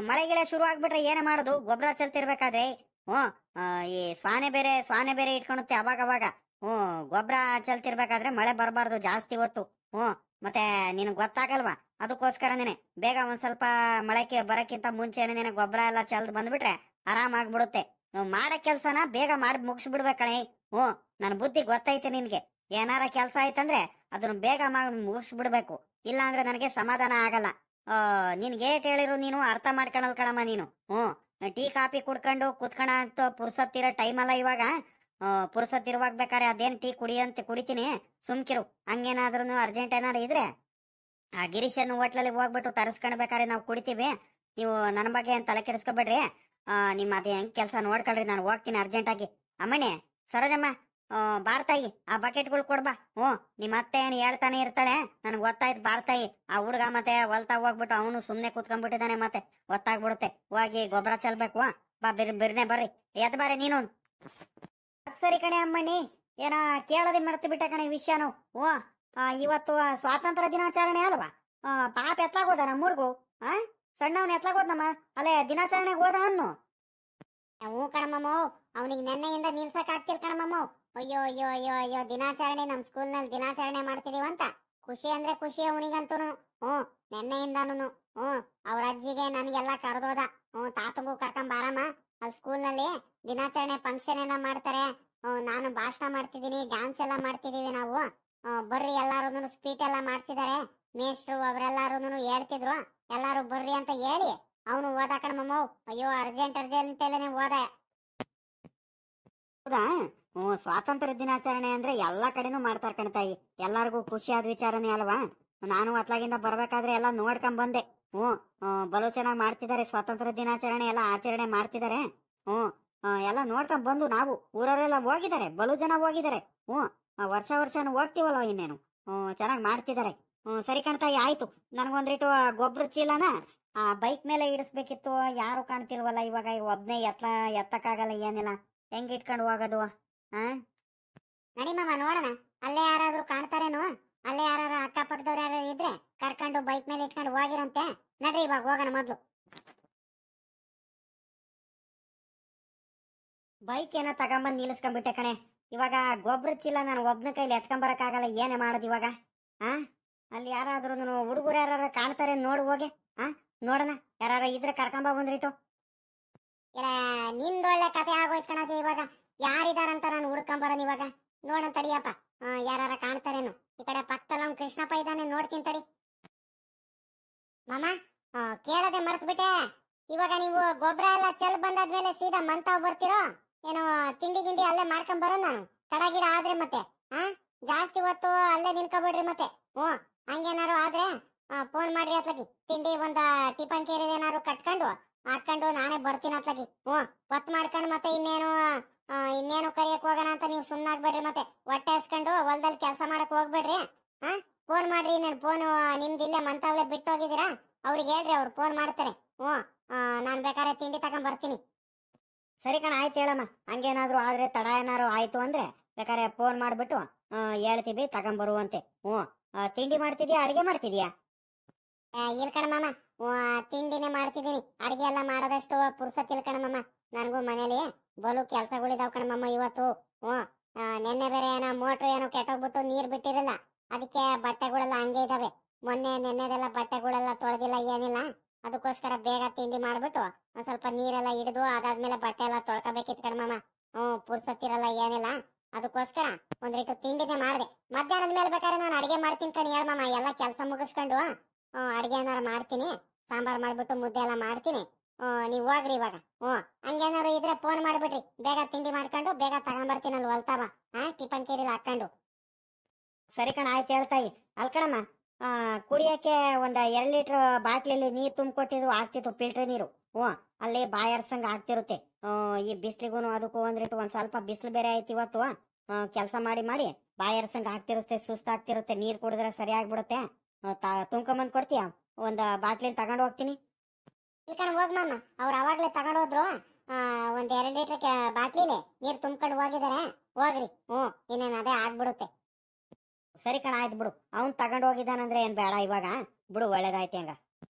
ಮಳೆ ಗಿಳೆ ಶುರು ಆಗ್ಬಿಟ್ರೆ ಏನೇ ಮಾಡೋದು? ಗೊಬ್ಬರ ಚೆಲ್ತಿರ್ಬೇಕಾದ್ರೆ ಈ ಸ್ವಾನೆ ಬೇರೆ ಇಟ್ಕೊಳುತ್ತೆ ಅವಾಗ. ಗೊಬ್ಬರ ಚೆಲ್ತಿರ್ಬೇಕಾದ್ರೆ ಮಳೆ ಬರಬಾರ್ದು ಜಾಸ್ತಿ ಹೊತ್ತು. ಮತ್ತೆ ನಿನಗ್ ಗೊತ್ತಾಗಲ್ವಾ? ಅದಕ್ಕೋಸ್ಕರನೇನೆ ಬೇಗ ಒಂದ್ ಸ್ವಲ್ಪ ಮಳೆಗೆ ಬರಕ್ಕಿಂತ ಮುಂಚೆನೆ ಗೊಬ್ಬರ ಎಲ್ಲ ಚೆಲ್ದ್ ಬಂದ್ಬಿಟ್ರೆ ಆರಾಮಾಗ್ಬಿಡುತ್ತೆ. ಮಾಡೋ ಕೆಲ್ಸನ ಬೇಗ ಮಾಡಿ ಮುಗಿಸ್ಬಿಡ್ಬೇಕಣೆ. ನನ್ ಬುದ್ಧಿ ಗೊತ್ತೈತೆ ನಿನ್ಗೆ. ಏನಾರ ಕೆಲ್ಸ ಆಯ್ತಂದ್ರೆ ಅದನ್ನ ಬೇಗ ಮಾಡಿ ಮುಗಿಸ್ಬಿಡ್ಬೇಕು. ಇಲ್ಲ ಅಂದ್ರೆ ನನಗೆ ಸಮಾಧಾನ ಆಗಲ್ಲ. ನಿನ್ಗೆ ಏಟ್ ಹೇಳಿರು ನೀನು ಅರ್ಥ ಮಾಡ್ಕೊಳಲ್ ಕಣಮ್ಮ ನೀನು. ಟೀ ಕಾಫಿ ಕುಡ್ಕೊಂಡು ಕುತ್ಕಣ ಅಂತ ಪುರ್ಸತ್ತಿರೋ ಟೈಮ್ ಅಲ್ಲ ಇವಾಗ. ಪುರ್ಸತ್ತಿರುವಾಗ ಬೇಕಾರೆ ಅದೇನ್ ಟೀ ಕುಡಿತೀನಿ. ಸುಮ್ಕಿರು. ಹಂಗೇನಾದ್ರೂ ಅರ್ಜೆಂಟ್ ಏನಾರು ಇದ್ರೆ ಆ ಗಿರೀಶನ್ ಹೋಟ್ಲಲ್ಲಿ ಹೋಗ್ಬಿಟ್ಟು ತರಿಸ್ಕೊಂಡ್ಬೇಕಾರೆ ನಾವು ಕುಡಿತೀವಿ. ನೀವು ನನ್ನ ಬಗ್ಗೆ ಏನ್ ತಲೆ ಕೆಡಿಸ್ಕೊಬೇಡ್ರಿ. ನಿಮ್ಮ ಅದೇ ಹೆಂಗ್ ಕೆಲ್ಸ ನೋಡ್ಕೊಳ್ರಿ. ನಾನು ಹೋಗ್ತೀನಿ ಅರ್ಜೆಂಟ್ ಆಗಿ. ಅಮ್ಮಣಿ ಸರೋಜಮ್ಮ ಬಾರ್ತಾಯಿ ಆ ಬಕೆಟ್ಗಳು ಕೊಡ್ಬಾ. ನಿಮ್ಮ ಅತ್ತೆ ಏನ್ ಹೇಳ್ತಾನೆ ಇರ್ತಾಳೆ. ನನ್ಗೆ ಗೊತ್ತಾಯ್ತು ಬಾರ್ತಾಯಿ. ಆ ಹುಡ್ಗ ಮತ್ತೆ ಹೊಲ್ತಾ ಹೋಗ್ಬಿಟ್ಟು ಅವನು ಸುಮ್ನೆ ಕುತ್ಕೊಂಡ್ಬಿಟ್ಟಿದ್ದಾನೆ. ಮತ್ತೆ ಗೊತ್ತಾಗ್ಬಿಡುತ್ತೆ. ಹೋಗಿ ಗೊಬ್ಬರ ಚೆಲ್ಬೇಕು. ಬಾ ಬಿರ್ನೆ ಬರ್ರಿ. ಎದ್ ಬಾರೆ ನೀನು. ಸರಿ ಕಣೆ ಅಮ್ಮಣ್ಣಿ, ಏನ ಕೇಳದೆ ಮರ್ತು ಬಿಟ್ಟ ಕಣೆ ವಿಷಯನು. ಇವತ್ತು ಸ್ವಾತಂತ್ರ್ಯ ದಿನಾಚರಣೆ ಅಲ್ವಾ? ಪಾಪ ಎತ್ಲಾಗೋದ ನಮ್ಮೂರ್ಗು. ಸಣ್ಣವನ್ ಎತ್ಲಾಗೋದ್ನಮ್ಮ. ಅಲ್ಲೇ ದಿನಾಚರಣೆಗೆ ಹೋದ ಅನ್ನು.
ಹ್ಞೂ ಕಣಮ್ಮಮ್ಮ. ಅವನಿಗೆ ನೆನ್ನೆಯಿಂದ ನಿಲ್ಸಕ್ ಆಗ್ತಿಲ್ ಕಣಮ್ಮಮ್ಮ. ಅಯ್ಯೋ ದಿನಾಚರಣೆ ನಮ್ ಸ್ಕೂಲ್ ನಲ್ಲಿ ದಿನಾಚರಣೆ ಮಾಡ್ತಿದೀವಂತ ಖುಷಿ ಅಂದ್ರೆ ಖುಷಿ ಅವನಿಗಂತೂ. ನೆನ್ನೆಯಿಂದಾನು ಅವ್ರ ಅಜ್ಜಿಗೆ ನನ್ಗೆಲ್ಲ ಕರೆದೋದ. ತಾತಂಗೂ ಕರ್ಕೊಂಬಾರಮ್ಮ, ಅಲ್ಲಿ ಸ್ಕೂಲ್ ನಲ್ಲಿ ದಿನಾಚರಣೆ ಫಂಕ್ಷನ್ ಎಲ್ಲ ಮಾಡ್ತಾರೆ. ನಾನು ಭಾಷಣ ಮಾಡ್ತಿದೀನಿ, ಡ್ಯಾನ್ಸ್ ಎಲ್ಲ ಮಾಡ್ತಿದೀವಿ ನಾವು. ಬರ್ರಿ ಎಲ್ಲಾರು ಸ್ಪೀಚ್ ಎಲ್ಲ ಮಾಡ್ತಿದ್ದಾರೆ. ಮೇಷ್ಟ್ರು ಅವರೆಲ್ಲಾರು ಹೇಳ್ತಿದ್ರು. ಎಲ್ಲಾರು ಬರ್ರಿ ಅಂತ ಹೇಳಿ ಅವನು ಓದ ಕಣಮ್ಮಮ್ಮ. ಅಯ್ಯೋ ಅರ್ಜೆಂಟ್ ಅಲ್ಲೇನೆ ಓದ.
ಹೌದಾ? ಸ್ವಾತಂತ್ರ್ಯ ದಿನಾಚರಣೆ ಅಂದ್ರೆ ಎಲ್ಲಾ ಕಡೆನೂ ಮಾಡ್ತಾರ ಕಣ್ತಾಯಿ. ಎಲ್ಲಾರ್ಗು ಖುಷಿಯಾದ ವಿಚಾರನೇ ಅಲ್ವಾ? ನಾನು ಅತ್ಲಾಗಿಂದ ಬರ್ಬೇಕಾದ್ರೆ ಎಲ್ಲ ನೋಡ್ಕೊಂಡ್ ಬಂದೆ. ಬಲು ಚೆನ್ನಾಗ್ ಮಾಡ್ತಿದ್ದಾರೆ ಸ್ವಾತಂತ್ರ್ಯ ದಿನಾಚರಣೆ ಎಲ್ಲ ಆಚರಣೆ ಮಾಡ್ತಿದ್ದಾರೆ. ಎಲ್ಲ ನೋಡ್ಕೊಂಡ್ ಬಂದು ನಾವು ಊರವರೆಲ್ಲ ಹೋಗಿದ್ದಾರೆ. ಬಲು ಜನ ಹೋಗಿದ್ದಾರೆ. ವರ್ಷನೂ ಹೋಗ್ತೀವಲ್ಲ ಇನ್ನೇನು. ಚೆನ್ನಾಗ್ ಮಾಡ್ತಿದ್ದಾರೆ. ಸರಿ ಕಣ್ತಾಯಿ ಆಯ್ತು. ನನ್ಗೊಂದ್ರಿಟ್ಟು ಗೊಬ್ಬರ ಚೀಲನ ಬೈಕ್ ಮೇಲೆ ಇಡಿಸ್ಬೇಕಿತ್ತು. ಯಾರು ಕಾಣ್ತಿಲ್ವಲ್ಲ ಇವಾಗ. ಒಬ್ನೇ ಎತ್ತಕ್ಕಾಗಲ್ಲ ಏನಿಲ್ಲ. ಹೆಂಗ್ ಇಟ್ಕೊಂಡು ಹೋಗೋದು?
ನಡಿ ಮಾಮ ನೋಡೋಣ, ಅಲ್ಲೇ ಯಾರಾದ್ರೂ ಕಾಣ್ತಾರೇನು. ಅಲ್ಲೇ ಯಾರು ಅಕ್ಕಪಕ್ಕದವ್ರು ಯಾರು ಇದ್ರೆ ಕರ್ಕೊಂಡು ಬೈಕ್ ಮೇಲೆ ಇಟ್ಕೊಂಡು ಹೋಗಿರಂತೆ. ನಡ್ರಿ ಇವಾಗ ಹೋಗೋಣ ಮೊದ್ಲು.
ಬೈಕ್ ಏನೋ ತಗೊಂಬಂದ್ ನಿಲ್ಲಿಸ್ಕೊಂಡ್ಬಿಟ್ಟೆ ಕಣೆ. ಇವಾಗ ಗೊಬ್ಬರ ಚೀಲ ನಾನು ಒಬ್ನ ಕೈಲಿ ಎತ್ಕೊಂಬರಕ್ಕಾಗಲ್ಲ. ಏನೇ ಮಾಡೋದು ಇವಾಗ? ಆ ಅಲ್ಲಿ ಯಾರಾದ್ರೂ ಹುಡುಗರು ಯಾರು ಕಾಣ್ತಾರೆ ನೋಡು ಹೋಗಿ. ನೋಡೋಣ, ಯಾರು ಇದ್ರೆ ಕರ್ಕೊಂಬ ಬಂದ್ರಿಟ್ಟು.
ಇಲ್ಲ, ನಿಂದೊಳ್ಳೆ ಕತೆ ಆಗೋಯ್ತು ಕಣಜಿ. ಇವಾಗ ಯಾರಿದಾರಂತ ನಾನು ಹುಡ್ಕೊಂಬರೋನ್ ಇವಾಗ. ನೋಡೋಣ ತಡಿಯಪ್ಪ, ಯಾರ ಕಾಣ್ತಾರೇನು. ಈ ಕಡೆ ಪಕ್ಕದಲ್ಲಿ ಅವ್ನು ಕೃಷ್ಣಪ್ಪ ಇದ್ದಾನೆ, ನೋಡ್ತೀನಿ ತಡಿ. ಮಾಮ, ಕೇಳದೆ ಮರ್ತ್ ಬಿಟ್ಟೆ. ಇವಾಗ ನೀವು ಗೊಬ್ಬರ ಎಲ್ಲ ಚೆಲ್ ಬಂದಾದ್ಮೇಲೆ ಸೀದಾ ಮಂತಾವ್ ಬರ್ತಿರೋ ಏನೋ? ತಿಂಡಿ ಗಿಂಡಿ ಅಲ್ಲೇ ಮಾಡ್ಕೊಂಡ್ ಬರೋನ್ ನಾನು. ತಡ ಗಿಡ ಆದ್ರೆ ಮತ್ತೆ ಜಾಸ್ತಿ ಹೊತ್ತು ಅಲ್ಲೇ ನಿನ್ಕೊಬಿಡ್ರಿ ಮತ್ತೆ. ಹಂಗೇನಾರು ಆದ್ರೆ ಫೋನ್ ಮಾಡ್ರಿ ಅತ್ಲಗಿ. ತಿಂಡಿ ಒಂದ ಟಿಫನ್ ಕೇರಿ ಏನಾರು ಕಟ್ಕೊಂಡು ಹಾಕೊಂಡು ನಾನೇ ಬರ್ತೀನಿ ಅತ್ಲಗಿ. ಹೊತ್ತು ಮಾಡ್ಕೊಂಡು ಮತ್ತೆ ಇನ್ನೇನು ಕರಿಯಕ್ ಹೋಗೋಣ ಅಂತ ನೀವು ಸುಮ್ಮನಾಗ್ಬೇಡ್ರಿ. ಮತ್ತೆ ಹೊಟ್ಟೆ ಹಸ್ಕೊಂಡು ಹೊಲದಲ್ಲಿ ಕೆಲಸ ಮಾಡಕ್ ಹೋಗ್ಬೇಡ್ರಿ. ಫೋನ್ ಮಾಡ್ರಿ. ನಾನು ಫೋನ್ ನಿಮ್ದು ಇಲ್ಲೇ ಮಂತಾವಳೆ ಬಿಟ್ಟು ಹೋಗಿದ್ದೀರಾ, ಅವ್ರಿಗೆ ಹೇಳ್ರಿ, ಅವ್ರು ಫೋನ್ ಮಾಡ್ತಾರೆ. ನಾನ್ ಬೇಕಾದ್ರೆ ತಿಂಡಿ ತಗೊಂಡ್ ಬರ್ತೀನಿ.
ಸರಿ ಕಣ, ಆಯ್ತು ಹೇಳಮ್ಮ. ಹಂಗೇನಾದ್ರು ಆದ್ರೆ ತಡ ಏನಾರು ಆಯ್ತು ಅಂದ್ರೆ ಬೇಕಾದ್ರೆ ಫೋನ್ ಮಾಡ್ಬಿಟ್ಟು ಹೇಳ್ತೀವಿ ತಗೊಂಬರುವಂತೆ. ತಿಂಡಿ ಮಾಡ್ತಿದ್ಯಾ, ಅಡಿಗೆ ಮಾಡ್ತಿದ್ಯಾ?
ಇಲ್ಲ ಕಣ ಮಾಮ, ತಿಂಡಿನೇ ಮಾಡ್ತಿದ್ದೀನಿ. ಅಡಿಗೆ ಎಲ್ಲ ಮಾಡೋದಷ್ಟು ಪುರ್ಸತ್ ಇಲ್ಲ ಕಣ ಮಾಮ. ನನಗೂ ಮನೇಲಿ ಬಲು ಕೆಲ್ಸಗಳಿದಾವ್ ಕಣ ಮಾಮ ಇವತ್ತು. ನೆನ್ನೆ ಬೇರೆ ಏನೋ ಮೋಟ್ರ್ ಏನೋ ಕೆಟ್ಟೋಗ್ಬಿಟ್ಟು ನೀರ್ ಬಿಟ್ಟಿರಲ್ಲ, ಅದಕ್ಕೆ ಬಟ್ಟೆಗಳೆಲ್ಲ ಹಂಗೆ ಇದಾವೆ. ನೆನ್ನೆದೆಲ್ಲ ಬಟ್ಟೆಗಳೆಲ್ಲ ತೊಳೆದಿಲ್ಲ, ಏನಿಲ್ಲ. ಅದಕ್ಕೋಸ್ಕರ ಬೇಗ ತಿಂಡಿ ಮಾಡ್ಬಿಟ್ಟು ಒಂದ್ ಸ್ವಲ್ಪ ನೀರೆಲ್ಲ ಹಿಡಿದು ಅದಾದ್ಮೇಲೆ ಬಟ್ಟೆ ಎಲ್ಲ ತೊಳ್ಕೊಬೇಕಿತ್ತು ಕಣ ಮಾಮ. ಪುರ್ಸತ್ತಿರಲ್ಲ, ಏನಿಲ್ಲ. ಅದಕ್ಕೋಸ್ಕರ ಒಂದ್ರಿಟ್ಟು ತಿಂಡಿನೇ ಮಾಡಿದೆ. ಮಧ್ಯಾಹ್ನದ ಮೇಲೆ ಬೇಕಾದ್ರೆ ನಾನು ಅಡಿಗೆ ಮಾಡ್ತೀನಿ ಕಣ್ ಹೇಳ್ ಮಾಮ. ಎಲ್ಲ ಕೆಲಸ ಮುಗಿಸ್ಕೊಂಡು ಅಡಿಗೆ ಏನಾರು ಮಾಡ್ತೀನಿ, ಸಾಂಬಾರ್ ಮಾಡ್ಬಿಟ್ಟು ಮುದ್ದೆ ಎಲ್ಲ ಮಾಡ್ತೀನಿ. ನೀವ್ ಹೋಗ್ರಿ ಇವಾಗ. ಹಂಗೇನಾರು ಇದ್ರೆ ಫೋನ್ ಮಾಡ್ಬಿಡ್ರಿ. ಬೇಗ ತಿಂಡಿ ಮಾಡ್ಕೊಂಡು ಬೇಗ ತಗೊಂಬರ್ತೀನಲ್ವ ಹೊಲ್ತಾವ, ಟಿಫನ್ ಕೇರಿಲ್ ಹಾಕೊಂಡು.
ಸರಿ ಕಣ, ಆಯ್ತು ಹೇಳ್ತಾಯಿ. ಅಲ್ಕಣಮ್ಮ, ಕುಡಿಯಕ್ಕೆ ಒಂದ್ 2 ಲೀಟರ್ ಬಾಟ್ಲಲ್ಲಿ ನೀರ್ ತುಂಬಿಕೊಟ್ಟಿದ್ರು ಆಗ್ತಿತ್ತು, ಫಿಲ್ಟರ್ ನೀರು. ಅಲ್ಲಿ ಬಾಯರ್ಸಂಗ್ ಆಗ್ತಿರುತ್ತೆ. ಈ ಬಿಸ್ಲಿಗೂ ಅದಕ್ಕೂ ಒಂದ್ರಿಟ್ಟು ಒಂದ್ ಸ್ವಲ್ಪ ಬಿಸಿಲು ಬೇರೆ ಆಯ್ತು ಇವತ್ತು. ಕೆಲಸ ಮಾಡಿ ಮಾಡಿ ಬಾಯರ್ಸಂಗ್ ಆಗ್ತಿರುತ್ತೆ, ಸುಸ್ತಾಗ್ತಿರುತ್ತೆ. ನೀರ್ ಕುಡಿದ್ರೆ ಸರಿ ಆಗ್ಬಿಡುತ್ತೆ. ತುಂಬ್ಕೊಂಬಂದ್ ಕೊಡ್ತೀಯ? ಒಂದ್ ಬಾಟ್ಲಿನ ತಗೊಂಡು ಹೋಗ್ತೀನಿ.
ಇಲ್ಕಣ ಹೋಗ್ ಮಾಮ, ಅವ್ರು ಅವಾಗ್ಲೇ ತಗೊಂಡೋದ್ರು. ಒಂದ್ 2 ಲೀಟರ್ ಬಾಟ್ಲಿಲಿ ನೀರ್ ತುಂಬ್ಕೊಂಡು ಹೋಗಿದಾರೆ. ಹೋಗ್ರಿ. ಇನ್ನೇನ್ ಅದೇ ಆಗ್ಬಿಡುತ್ತೆ.
ಸರಿ ಕಣ, ಆಯ್ತು ಬಿಡು. ಅವ್ನ್ ತಗೊಂಡ್ ಹೋಗಿದ್ದಾನಂದ್ರೆ ಏನ್ ಬೇಡ ಇವಾಗ ಬಿಡು, ಒಳ್ಳೇದಾಯ್ತು. ಹಂಗ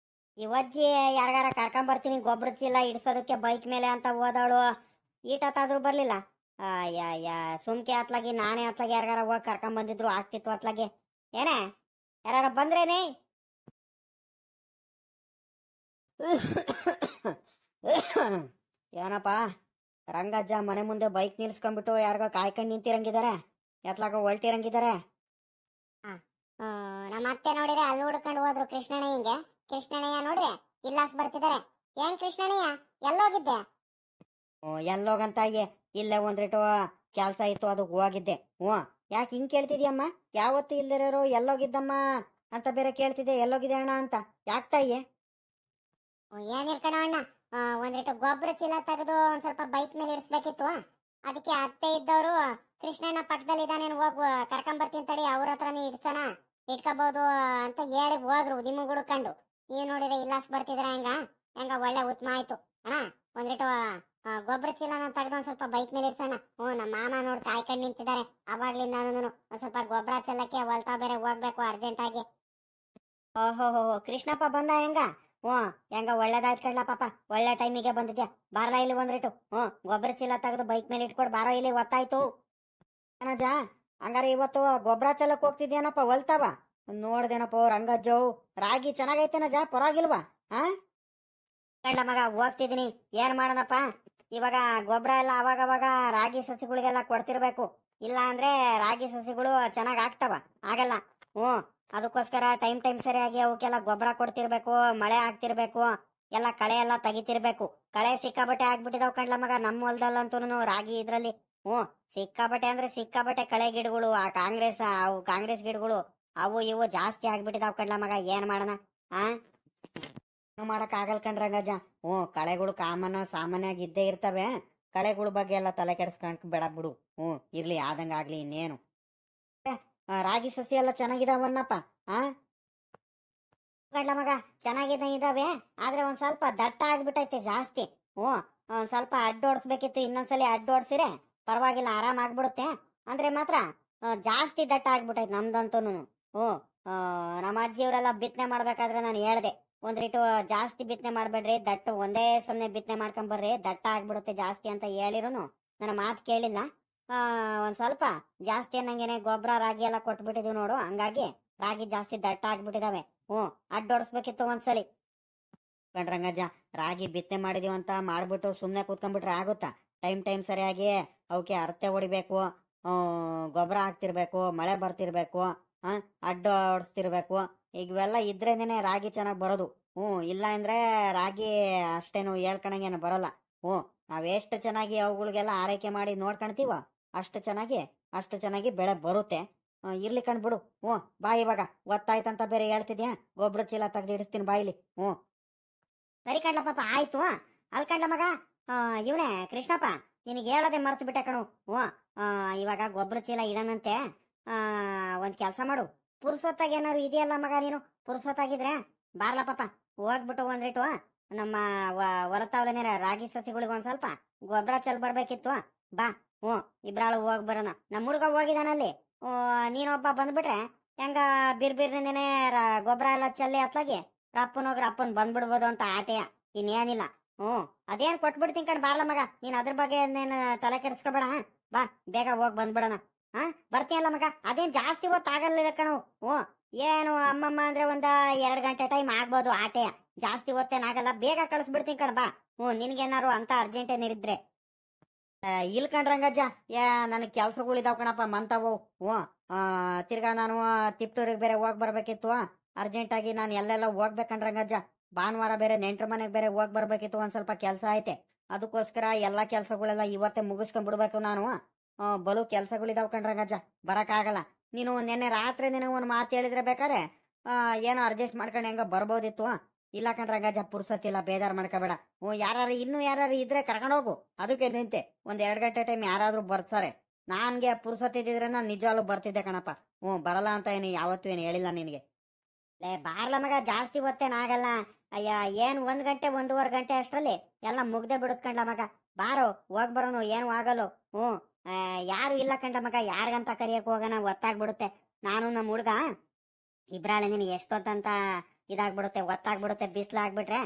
ಈ ಅಜ್ಜಿ ಯಾರಿಗಾರ ಕರ್ಕೊಂಬರ್ತೀನಿ ಗೊಬ್ಬರ ಚೀಲ ಇಡ್ಸೋದಕ್ಕೆ ಬೈಕ್ ಮೇಲೆ ಅಂತ ಹೋದವಳು ಈಟತ್ತಾದ್ರೂ ಬರ್ಲಿಲ್ಲ. ಸುಮ್ಕೆ ಅತ್ಲಾಗಿ ನಾನೇ ಅತ್ಲಾಗಿ ಯಾರಿಗಾರ ಹೋಗಿ ಕರ್ಕೊಂಬಂದಿದ್ರು ಆಗ್ತಿತ್ತು ಅತ್ಲಾಗಿ. ಏನೇ ಯಾರ ಬಂದ್ರೇನೆ? ಏನಪ್ಪಾ ರಂಗಜ್ಜ ಮನೆ ಮುಂದೆ ಬೈಕ್ ನಿಲ್ಸ್ಕೊಂಡ್ಬಿಟ್ಟು ಯಾರಿಗೋ ಕಾಯ್ಕೊಂಡ್ ನಿಂತಿರಂಗಿದಾರೆ, ಎತ್ಲಾಗ ಹೊಲ್ಟಿರಂಗಿದಾರೆ.
ನಮ್ಮ ಅತ್ತೆ ನೋಡಿದ್ರೆ ಅಲ್ಲಿ ಹುಡ್ಕೊಂಡು ಹೋದ್ರು ಕೃಷ್ಣಣ್ಣಯ್ಯಂಗೆ. ಕೃಷ್ಣಣ್ಣಯ್ಯ ನೋಡ್ರಿ ಇಲ್ಲಾಸ್ ಬರ್ತಿದಾರೆ. ಏನ್ ಕೃಷ್ಣಣ್ಣಯ್ಯ ಎಲ್ಲೋಗಿದ್ದೆ?
ಎಲ್ಲೋಗಂತ ಇಲ್ಲೇ ಒಂದ್ರಿಟ್ಟು ಕೆಲ್ಸ ಇತ್ತು, ಅದಕ್ಕೆ ಹೋಗಿದ್ದೆ. ಯಾಕೆ ಹಿಂಗ್ ಕೇಳ್ತಿದ್ಯಮ್ಮ? ಯಾವತ್ತು ಇಲ್ದಿರೋರು ಎಲ್ಲೋಗಿದ್ದಮ್ಮ ಅಂತ ಬೇರೆ ಕೇಳ್ತಿದ್ದೆ. ಎಲ್ಲೋಗಿದೆ ಅಣ್ಣ ಅಂತ ಯಾಕೆ ತಾಯಿ?
ಏನಿಲ್ ಕಣ ಅಣ್ಣ, ಒಂದ್ರಿಟ್ಟು ಗೊಬ್ಬರ ಚೀಲ ತೆಗೆದು ಒಂದ್ ಸ್ವಲ್ಪ ಬೈಕ್ ಮೇಲೆ ಇಡಿಸ್ಬೇಕಿತ್ತು. ಅದಕ್ಕೆ ಅತ್ತೆ ಇದ್ದವರು ಕೃಷ್ಣಣ್ಣ ಪಕ್ಕದಲ್ಲಿ ಇದ್ದಾನೇನು, ಹೋಗು ಕರ್ಕೊಂಬರ್ತೀನಿ ತಡಿ, ಅವ್ರ ಹತ್ರನೇ ಇಡ್ಸೋಣ, ಇಟ್ಕೋಬಹುದು ಅಂತ ಹೇಳಿ ಹೋದ್ರು. ನಿಮಗ್ ಹುಡ್ಕೊಂಡು ನೀವ್ ನೋಡಿದ್ರೆ ಇಲ್ಲಾಸ್ ಬರ್ತಿದ್ರ. ಹೆಂಗ ಒಳ್ಳೆ ಉತ್ತಮ ಆಯ್ತು ಅಣ್ಣ. ಒಂದ್ರಿಟ್ಟು ಗೊಬ್ಬರ ಚೀಲನ ತೆಗೆದು ಒಂದ್ ಸ್ವಲ್ಪ ಬೈಕ್ ಮೇಲೆ ಇಡ್ಸೋಣ. ನಮ್ಮ ಮಾಮ ನೋಡ್ ಕಾಯ್ಕೊಂಡ್ ನಿಂತಿದ್ದಾರೆ ಅವಾಗ್ಲಿಂದ. ಒಂದ್ ಸ್ವಲ್ಪ ಗೊಬ್ಬರ ಚೆಲ್ಲಕ್ಕೆ ಹೊಲ್ತಾ ಬೇರೆ ಹೋಗ್ಬೇಕು ಅರ್ಜೆಂಟ್ ಆಗಿ.
ಓಹೋ ಕೃಷ್ಣಪ್ಪ ಬಂದ? ಹೆಂಗ ಒಳ್ಳೇದಾಯ್ತು ಕಣ್ಲ ಪಾಪ, ಒಳ್ಳೆ ಟೈಮಿಗೆ ಬಂದಿದ್ಯಾ. ಬಾರಲ ಇಲ್ಲಿ ಒಂದ್ರಿಟ್ಟು ಗೊಬ್ಬರ ಚೀಲ ತೆಗೆದು ಬೈಕ್ ಮೇಲೆ ಇಟ್ಕೊಡ್ ಬಾರೋ ಇಲ್ಲಿ, ಒತ್ತಾಯ್ತು. ಏನಜ ಹಂಗಾರೆ ಇವತ್ತು ಗೊಬ್ಬರ ಚೆಲ್ಲಕ್ ಹೋಗ್ತಿದ್ಯಾನಪ್ಪ ಹೊಲ್ತಾವ? ನೋಡ್ದೇನಪ್ಪ ರಂಗಜ್ಜೋ, ರಾಗಿ ಚೆನ್ನಾಗೈತೇನಜ, ಪರವಾಗಿಲ್ವಾ? ಕಣ್ಲ ಮಗ ಹೋಗ್ತಿದೀನಿ, ಏನ್ ಮಾಡೋಣಪ್ಪ. ಇವಾಗ ಗೊಬ್ಬರ ಎಲ್ಲ ಅವಾಗ ರಾಗಿ ಸಸಿಗಳಿಗೆಲ್ಲ ಕೊಡ್ತಿರ್ಬೇಕು, ಇಲ್ಲ ಅಂದ್ರೆ ರಾಗಿ ಸಸಿಗಳು ಚೆನ್ನಾಗ್ ಆಗ್ತಾವ, ಆಗಲ್ಲ. ಅದಕ್ಕೋಸ್ಕರ ಟೈಮ್ ಸರಿಯಾಗಿ ಅವಕ್ಕೆಲ್ಲ ಗೊಬ್ಬರ ಕೊಡ್ತಿರ್ಬೇಕು, ಮಳೆ ಆಗ್ತಿರ್ಬೇಕು, ಎಲ್ಲ ಕಳೆ ಎಲ್ಲ ತೆಗಿತಿರ್ಬೇಕು. ಕಳೆ ಸಿಕ್ಕಾಬಟ್ಟೆ ಆಗ್ಬಿಟ್ಟಿದಾವ್ ಕಣ್ಲ ಮಗ ನಮ್ಮ ಹೊಲದಲ್ಲಂತೂ ರಾಗಿ ಇದ್ರಲ್ಲಿ. ಸಿಕ್ಕಾಬಟ್ಟೆ ಅಂದ್ರೆ ಸಿಕ್ಕಾಬಟ್ಟೆ ಕಳೆ ಗಿಡಗಳು, ಆ ಕಾಂಗ್ರೆಸ್ ಗಿಡಗಳು ಅವು ಇವು ಜಾಸ್ತಿ ಆಗ್ಬಿಟ್ಟಿದಾವ್ ಕಣ್ಲ ಮಗ. ಏನ್ ಮಾಡೋಣ? ಮಾಡಕ್ ಆಗಲ್ ಕಣ್ರಂಗಜ್ಜ. ಕಳೆಗಳು ಸಾಮಾನ್ಯವಾಗಿ ಇದ್ದೇ ಇರ್ತವೆ. ಕಳೆಗಳ ಬಗ್ಗೆ ಎಲ್ಲ ತಲೆ ಕೆಡಿಸ್ಕೊಂಡ್ ಬೇಡ ಬಿಡು. ಇರ್ಲಿ ಆದಂಗ ಆಗ್ಲಿ, ಇನ್ನೇನು. ರಾಗಿ ಸಸಿ ಎಲ್ಲ ಚೆನ್ನಾಗಿದಾವನ್ನಪ್ಪ. ಗಂಡ್ಲ ಮಗ ಚೆನ್ನಾಗಿದ್ದಾವೆ, ಆದ್ರೆ ಒಂದ್ ಸ್ವಲ್ಪ ದಟ್ಟ ಆಗ್ಬಿಟ್ಟೈತೆ ಜಾಸ್ತಿ. ಒಂದ್ ಸ್ವಲ್ಪ ಅಡ್ಡೋಡ್ಸ್ಬೇಕಿತ್ತು, ಇನ್ನೊಂದ್ಸಲಿ ಅಡ್ಡೋಡ್ಸಿರೆ ಪರವಾಗಿಲ್ಲ, ಆರಾಮ್ ಆಗ್ಬಿಡುತ್ತೆ. ಅಂದ್ರೆ ಮಾತ್ರ ಜಾಸ್ತಿ ದಟ್ಟ ಆಗ್ಬಿಟ್ಟೈತೆ ನಮ್ದಂತೂ. ಹ್ಞೂ ನಮ್ಮ ಅಜ್ಜಿಯವರೆಲ್ಲ ಬಿತ್ತನೆ ಮಾಡ್ಬೇಕಾದ್ರೆ ನಾನು ಹೇಳ್ದೆ ಒಂದ್ ರೀಟು ಜಾಸ್ತಿ ಬಿತ್ತನೆ ಮಾಡ್ಬೇಡ್ರಿ, ದಟ್ಟು ಒಂದೇ ಸಮನೆ ಬಿತ್ತನೆ ಮಾಡ್ಕೊಂಬರ್ರಿ, ದಟ್ಟ ಆಗ್ಬಿಡುತ್ತೆ ಜಾಸ್ತಿ ಅಂತ ಹೇಳಿರುನು ನನ್ನ ಮಾತು ಕೇಳಿಲ್ಲ. ಆ ಒಂದ್ ಸ್ವಲ್ಪ ಜಾಸ್ತಿ ಅನ್ನಂಗೆನೆ ಗೊಬ್ಬರ ರಾಗಿ ಎಲ್ಲ ಕೊಟ್ಬಿಟ್ಟಿದೀವಿ ನೋಡು, ಹಂಗಾಗಿ ರಾಗಿ ಜಾಸ್ತಿ ದಟ್ಟ ಆಗ್ಬಿಟ್ಟಿದಾವೆ. ಅಡ್ಡೋಡಿಸ್ಬೇಕಿತ್ತು ಒಂದ್ಸಲಿ. ರಂಗಜ್ಜ, ರಾಗಿ ಬಿತ್ತನೆ ಮಾಡಿದೀವಿ ಅಂತ ಮಾಡ್ಬಿಟ್ಟು ಸುಮ್ನೆ ಕೂತ್ಕೊಂಡ್ಬಿಟ್ರೆ ಆಗುತ್ತಾ? ಟೈಮ್ ಸರಿಯಾಗಿ ಅವಕ್ಕೆ ಅರ್ತೆ ಹೊಡಿಬೇಕು, ಗೊಬ್ಬರ ಹಾಕ್ತಿರ್ಬೇಕು, ಮಳೆ ಬರ್ತಿರ್ಬೇಕು, ಅಡ್ಡ ಹೊಡಿಸ್ತಿರ್ಬೇಕು. ಇವೆಲ್ಲ ಇದ್ರೇನೆ ರಾಗಿ ಚೆನ್ನಾಗಿ ಬರೋದು. ಇಲ್ಲ ಅಂದ್ರೆ ರಾಗಿ ಅಷ್ಟೇನು ಹೇಳ್ಕೊಳಂಗೇನು ಬರಲ್ಲ. ನಾವೆಷ್ಟು ಚೆನ್ನಾಗಿ ಅವುಗಳಿಗೆಲ್ಲ ಆರೈಕೆ ಮಾಡಿ ನೋಡ್ಕೊಳ್ತೀವೋ ಅಷ್ಟು ಚೆನ್ನಾಗಿ ಬೆಳೆ ಬರುತ್ತೆ. ಇರ್ಲಿ ಕಣ್ಬಿಡು. ಬಾ, ಇವಾಗ ಗೊತ್ತಾಯ್ತಂತ ಬೇರೆ ಹೇಳ್ತಿದ್ಯಾ, ಗೊಬ್ಬರ ಚೀಲ ತೆಗ್ದು ಇಡಿಸ್ತೀನಿ ಬಾಯಿಲಿ. ಸರಿ ಕಣ್ಲ ಪಾಪ, ಆಯ್ತು. ಅಲ್ ಕಣ್ಲ ಮಗ, ಇವನೇ ಕೃಷ್ಣಪ್ಪ, ನಿನಗೆ ಹೇಳೋದೆ ಮರ್ತು ಬಿಟ್ಟೆ ಕಣು. ಇವಾಗ ಗೊಬ್ಬರ ಚೀಲ ಇಡನಂತೆ. ಒಂದ್ ಕೆಲ್ಸ ಮಾಡು, ಪುರ್ಸೊತ್ತಾಗ ಏನಾರು ಇದೆಯಲ್ಲ ಮಗ, ನೀನು ಪುರ್ಸೊತ್ತಾಗಿದ್ರೆ ಬಾರ್ಲ ಪಾಪ, ಹೋಗ್ಬಿಟ್ಟು ಒಂದ್ರಿಟ್ಟು ನಮ್ಮ ಹೊಲತಾವಲನೇರ ರಾಗಿ ಸಸಿಗಳಿಗೆ ಒಂದ್ ಸ್ವಲ್ಪ ಗೊಬ್ಬರ ಚೆಲ್ ಬರ್ಬೇಕಿತ್ತು. ಬಾ, ಇಬ್ರಾಳು ಹೋಗ್ ಬರೋಣ. ನಮ್ಮ ಹುಡುಗ ಹೋಗಿದಾನಲ್ಲಿ, ನೀನೊಬ್ಬ ಬಂದ್ಬಿಟ್ರೆ ಹೆಂಗ ಬಿರ್ಬಿರ್ನೇನೆ ಗೊಬ್ಬರ ಎಲ್ಲ ಚೆಲ್ಲಿ ಅತ್ಲಾಗಿ ರಪ್ಪನೋಗ್ರ ಅಪ್ಪನ್ ಬಂದ್ಬಿಡ್ಬೋದು ಅಂತ ಆಟೆಯ, ಇನ್ನೇನಿಲ್ಲ. ಅದೇನ್ ಕೊಟ್ಬಿಡ್ತೀನಿ ಕಣ್, ಬಾರ್ಲ ಮಗ, ನೀನ್ ಅದ್ರ ಬಗ್ಗೆ ತಲೆ ಕೆಡಿಸ್ಕೊಬೇಡ. ಬಾ, ಬೇಗ ಹೋಗ್ ಬಂದ್ಬಿಡೋಣ. ಬರ್ತೀಯಲ್ಲ ಮಗ, ಅದೇನ್ ಜಾಸ್ತಿ ಹೊತ್ತಾಗಲ್ಲ ಕಣವು. ಏನು ಅಮ್ಮಮ್ಮ ಅಂದ್ರೆ ಒಂದ 2 ಗಂಟೆ ಟೈಮ್ ಆಗ್ಬೋದು ಆಟೆಯ, ಜಾಸ್ತಿ ಹೊತ್ತೇನಾಗಲ್ಲ. ಬೇಗ ಕಳಿಸ್ಬಿಡ್ತೀನಿ ಕಣ್, ಬಾ. ನಿನ್ಗೇನಾರು ಅಂತ ಅರ್ಜೆಂಟ್ ಏನಿರಿದ್ರೆ. ಇಲ್ ಕಣ್ರಂಗಜ್ಜ, ನನಗ್ ಕೆಲ್ಸಗಳಿದಾವ್ ಕಣಪ್ಪ, ಮಂತವು. ತಿರ್ಗಾ ನಾನು ತಿಪ್ಟೂರಿಗೆ ಬೇರೆ ಹೋಗ್ ಬರ್ಬೇಕಿತ್ತು ಅರ್ಜೆಂಟ್ ಆಗಿ. ನಾನು ಎಲ್ಲೆಲ್ಲ ಹೋಗ್ಬೇಕಂಡ್ರಂಗಜ್ಜ, ಭಾನುವಾರ ಬೇರೆ ನೆಂಟ್ರ ಮನೆಗ್ ಬೇರೆ ಹೋಗ್ ಬರ್ಬೇಕಿತ್ತು, ಒಂದ್ ಸ್ವಲ್ಪ ಕೆಲ್ಸ ಐತೆ. ಅದಕ್ಕೋಸ್ಕರ ಎಲ್ಲಾ ಕೆಲ್ಸಗಳೆಲ್ಲ ಇವತ್ತೇ ಮುಗಿಸ್ಕೊಂಡ್ಬಿಡ್ಬೇಕು ನಾನು. ಬಲು ಕೆಲ್ಸಗಳಿದಾವ್ ಕಣ್ರಂಗಜ್ಜ, ಬರಕ್ಕಾಗಲ್ಲ. ನೀನು ನಿನ್ನೆ ರಾತ್ರಿ ನಿನಗೆ ಒಂದ್ ಮಾತು ಹೇಳಿದ್ರೆ ಬೇಕಾರೆ ಏನೋ ಅಡ್ಜಸ್ಟ್ ಮಾಡ್ಕೊಂಡು ಹೆಂಗ ಬರ್ಬೋದಿತ್ತು. ಇಲ್ಲ ಕಣ್ರಂಗಜ್ಜ, ಪುರ್ಸತ್ತಿಲ್ಲ, ಬೇಜಾರ್ ಮಾಡ್ಕೋಬೇಡ. ಯಾರು ಇದ್ರೆ ಕರ್ಕೊಂಡೋಗು, ಅದಕ್ಕೆ ನಿಂತೆ. ಒಂದ್ 2 ಗಂಟೆ ಟೈಮ್ ಯಾರಾದ್ರೂ ಬರ್ತಾರೆ. ನಾನ್ಗೆ ಪುರ್ಸತ್ತಿದ್ರೆ ನಾನು ನಿಜವಾಗ್ಲೂ ಬರ್ತಿದ್ದೆ ಕಣಪ್ಪ. ಬರಲ್ಲ ಅಂತ ಏನು ಯಾವತ್ತೂ ಏನು ಹೇಳಿಲ್ಲ ನಿನಗೆ. ಬಾರ್ಲ ಮಗ, ಜಾಸ್ತಿ ಹೊತ್ತೇನಾಗಲ್ಲ. ಅಯ್ಯ, ಏನ್ 1 ಗಂಟೆ 1.5 ಗಂಟೆ ಅಷ್ಟ್ರಲ್ಲಿ ಎಲ್ಲ ಮುಗ್ದೆ ಬಿಡುತ್ತಕಂಡ ಮಗ. ಬಾರೋ, ಹೋಗ್ ಬರೋನು, ಏನು ಆಗಲ್ಲ. ಯಾರು ಇಲ್ಲ ಕಂಡ ಮಗ, ಯಾರಿಗಂತ ಕರಿಯಕ್ ಹೋಗೋಣ, ಒತ್ತಾಗ್ಬಿಡುತ್ತೆ. ನಾನು ನಮ್ಮ ಹುಡ್ಗ ಇಬ್ರಾಳೆ ನಿನಗೆ ಎಷ್ಟೊತ್ತಂತ ಇದಾಗ್ಬಿಡುತ್ತೆ, ಒತ್ತಾಗ್ಬಿಡುತ್ತೆ. ಬಿಸ್ಲಾಗ್ಬಿಟ್ರೆ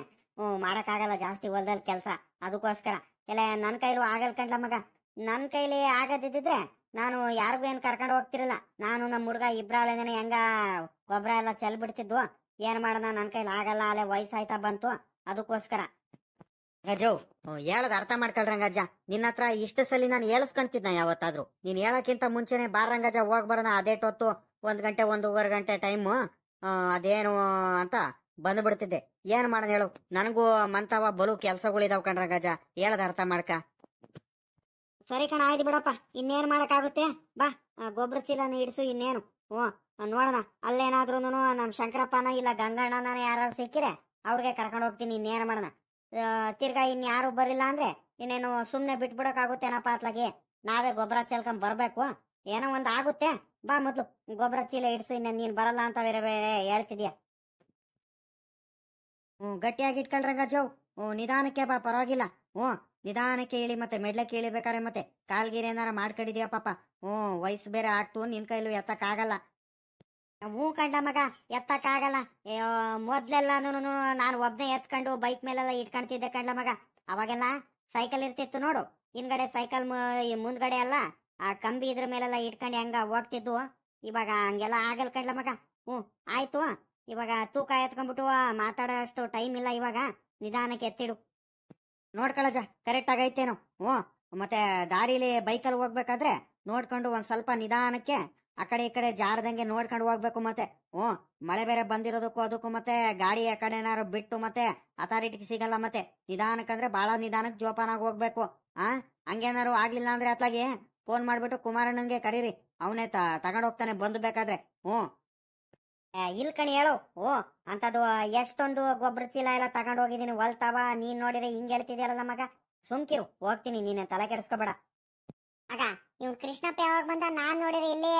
ಮಾಡಕ್ಕಾಗಲ್ಲ ಜಾಸ್ತಿ ಹೊಲ್ದಲ್ಲಿ ಕೆಲ್ಸ. ಅದಕ್ಕೋಸ್ಕರ ಎಲ್ಲ ನನ್ ಕೈಲೂ ಆಗಲ್ ಕಂಡ್ಲ ಮಗ. ನನ್ ಕೈಲಿ ಆಗದಿದ್ರೆ ನಾನು ಯಾರಿಗೂ ಏನ್ ಕರ್ಕೊಂಡು ಹೋಗ್ತಿರಲ್ಲ. ನಾನು ನಮ್ಮ ಹುಡ್ಗ ಇಬ್ರಾಳೆನೇ ಹೆಂಗ ಗೊಬ್ಬರ ಎಲ್ಲ ಚೆಲ್ ಬಿಡ್ತಿದ್ವು. ಏನ್ ಮಾಡೋಣ, ನನ್ ಕೈಲಿ ಆಗಲ್ಲ, ಅಲ್ಲೇ ವಯಸ್ಸಾಯ್ತಾ ಬಂತು. ಅದಕ್ಕೋಸ್ಕರ ಗಜೋ, ಹೇಳದ್ ಅರ್ಥ ಮಾಡ್ಕೊಳ್ರಂಗಜ್ಜ. ನಿನ್ನ ಹತ್ರ ಇಷ್ಟ ಸಲಿ ನಾನು ಹೇಳಿಸ್ಕೊಂತಿದ್ನ ಯಾವತ್ತಾದ್ರು? ನೀನ್ ಹೇಳಕ್ಕಿಂತ ಮುಂಚೆನೆ ಬಾರಂಗಜ್ಜ, ಹೋಗ್ ಬರೋಣ, ಅದೇಟೊತ್ತು 1 ಗಂಟೆ 1.5 ಗಂಟೆ ಟೈಮು ಅದೇನು ಅಂತ ಬಂದ್ಬಿಡ್ತಿದ್ದೆ. ಏನ್ ಮಾಡೋಣ ಹೇಳು, ನನಗೂ ಮಂತವ ಬಲು ಕೆಲ್ಸಗಳಿದಾವ್ ಕಣ್ರಂಗಜ್ಜ, ಹೇಳದ್ ಅರ್ಥ ಮಾಡ್ಕ. ಸರಿ ಕಣ, ಆಯ್ತು ಬಿಡಪ್ಪ, ಇನ್ನೇನ್ ಮಾಡಕ್ಕಾಗುತ್ತೆ. ಬಾ, ಗೊಬ್ಬರ ಚೀಲನ ಇಡ್ಸು, ಇನ್ನೇನು. ನೋಡೋಣ, ಅಲ್ಲೇನಾದ್ರೂ ನಮ್ ಶಂಕರಪ್ಪನ ಇಲ್ಲ ಗಂಗಣ್ಣನ ಯಾರು ಸಿಕ್ಕಿರೆ ಅವ್ರಿಗೆ ಕರ್ಕೊಂಡು ಹೋಗ್ತೀನಿ. ಇನ್ನೇನ್ ಮಾಡೋಣ, ತಿರ್ಗಾ ಇನ್ಯಾರು ಬರಿಲ್ಲ ಅಂದ್ರೆ ಇನ್ನೇನು ಸುಮ್ನೆ ಬಿಟ್ಬಿಡಕ್ಕಾಗುತ್ತೇನಪ್ಪ ಅತ್ಲಾಗಿ. ನಾವೇ ಗೊಬ್ಬರ ಚೆಲ್ಕೊಂಡ್ ಬರ್ಬೇಕು, ಏನೋ ಒಂದ್ ಆಗುತ್ತೆ. ಬಾ, ಮೊದ್ಲು ಗೊಬ್ಬರ ಚೀಲ ಇಡ್ಸು, ಇನ್ನೇನ್ ನೀನ್ ಬರಲ್ಲ ಅಂತ ಬೇರೆ ಬೇರೆ ಹೇಳ್ತಿದ್ಯಾ. ಗಟ್ಟಿಯಾಗಿ ಇಟ್ಕೊಳ್ರಂಗ ಜೋ. ನಿಧಾನಕ್ಕೆ ಬಾ, ಪರವಾಗಿಲ್ಲ. ನಿಧಾನಕ್ಕೆ ಇಳಿ, ಮತ್ತೆ ಮೆಡ್ಲಕ್ಕೆ ಇಳಿಬೇಕಾರೆ ಮತ್ತೆ ಕಾಲ್ಗೀರ್ ಏನಾರ ಮಾಡ್ಕೊಂಡಿದ್ಯಾ ಪಾಪ. ವಯಸ್ಸು ಬೇರೆ ಆಗ್ತು, ನಿನ್ ಕೈಲೂ ಎತ್ತಕ್ಕಾಗಲ್ಲ. ಕಂಡ ಮಗ, ಎತ್ತಕ್ಕಾಗಲ್ಲ. ಮೊದ್ಲೆಲ್ಲಾನು ನಾನು ಒಬ್ನೇ ಎತ್ಕೊಂಡು ಬೈಕ್ ಮೇಲೆಲ್ಲ ಇಟ್ಕೊಂತಿದ್ದೆ ಕಂಡ್ಲ ಮಗ. ಅವಾಗೆಲ್ಲ ಸೈಕಲ್ ಇರ್ತಿತ್ತು ನೋಡು, ಹಿಂದ್ಗಡೆ ಸೈಕಲ್ ಮುಂದ್ಗಡೆ ಎಲ್ಲ ಆ ಕಂಬಿ ಇದ್ರ ಮೇಲೆಲ್ಲ ಇಟ್ಕೊಂಡು ಹೆಂಗ ಹೋಗ್ತಿದ್ವು. ಇವಾಗ ಹಂಗೆಲ್ಲ ಆಗಲ್ ಕಂಡ್ಲ ಮಗ. ಆಯ್ತು, ಇವಾಗ ತೂಕ ಎತ್ಕೊಂಡ್ಬಿಟ್ಟು ಮಾತಾಡೋ ಅಷ್ಟು ಟೈಮ್ ಇಲ್ಲ ಇವಾಗ. ನಿಧಾನಕ್ಕೆ ಎತ್ತಿಡು. ನೋಡ್ಕೊಳಜ, ಕರೆಕ್ಟ್ ಆಗೈತೇನು? ಮತ್ತೆ ದಾರಿಲಿ ಬೈಕಲ್ಲಿ ಹೋಗ್ಬೇಕಾದ್ರೆ ನೋಡ್ಕೊಂಡು ಒಂದ್ ಸ್ವಲ್ಪ ನಿಧಾನಕ್ಕೆ ಆ ಕಡೆ ಈ ಕಡೆ ಜಾರದಂಗೆ ನೋಡ್ಕೊಂಡು ಹೋಗ್ಬೇಕು. ಮತ್ತೆ ಮಳೆ ಬೇರೆ ಬಂದಿರೋದಕ್ಕೂ ಅದಕ್ಕೂ ಮತ್ತೆ ಗಾಡಿ ಆ ಕಡೆ ಏನಾರು ಬಿಟ್ಟು ಮತ್ತೆ ಅಥಾರಿಟಿಗೆ ಸಿಗಲ್ಲ. ಮತ್ತೆ ನಿಧಾನಕ್ಕಂದ್ರೆ ಬಹಳ ನಿಧಾನಕ್ಕೆ ಜೋಪಾನಾಗಿ ಹೋಗ್ಬೇಕು. ಹಂಗೇನಾರು ಆಗ್ಲಿಲ್ಲ ಅಂದ್ರೆ ಅತ್ಲಾಗಿ ಫೋನ್ ಮಾಡ್ಬಿಟ್ಟು ಕುಮಾರಣ್ಣಂಗೆ ಕರೀರಿ, ಅವನೇ ತಗೊಂಡ್ ಹೋಗ್ತಾನೆ ಬಂದು ಬೇಕಾದ್ರೆ. ಇಲ್ ಕಣಿ ಹೇಳು. ಅಂತದು ಎಷ್ಟೊಂದು ಗೊಬ್ಬರ ಚೀಲ ಎಲ್ಲ ತಗೊಂಡ್ ಹೋಗಿದೀನಿ ಹೊಲ್ತಾವ. ನೀನ್ ನೋಡಿದ್ರೆ ಹಿಂಗ್ ಹೇಳ್ತಿದ್ಯಲ್ಲ ಮಗ, ಸುಮ್ಕಿರು, ಹೋಗ್ತೀನಿ, ನೀನೆ ತಲೆ ಕೆಡಿಸ್ಕೊಬೇಡ.
ಆಗ ಇವ್ ಕೃಷ್ಣಪ್ಪ ಯಾವಾಗ ಬಂದ? ನಾನ್ ನೋಡಿರಿ ಇಲ್ಲಿ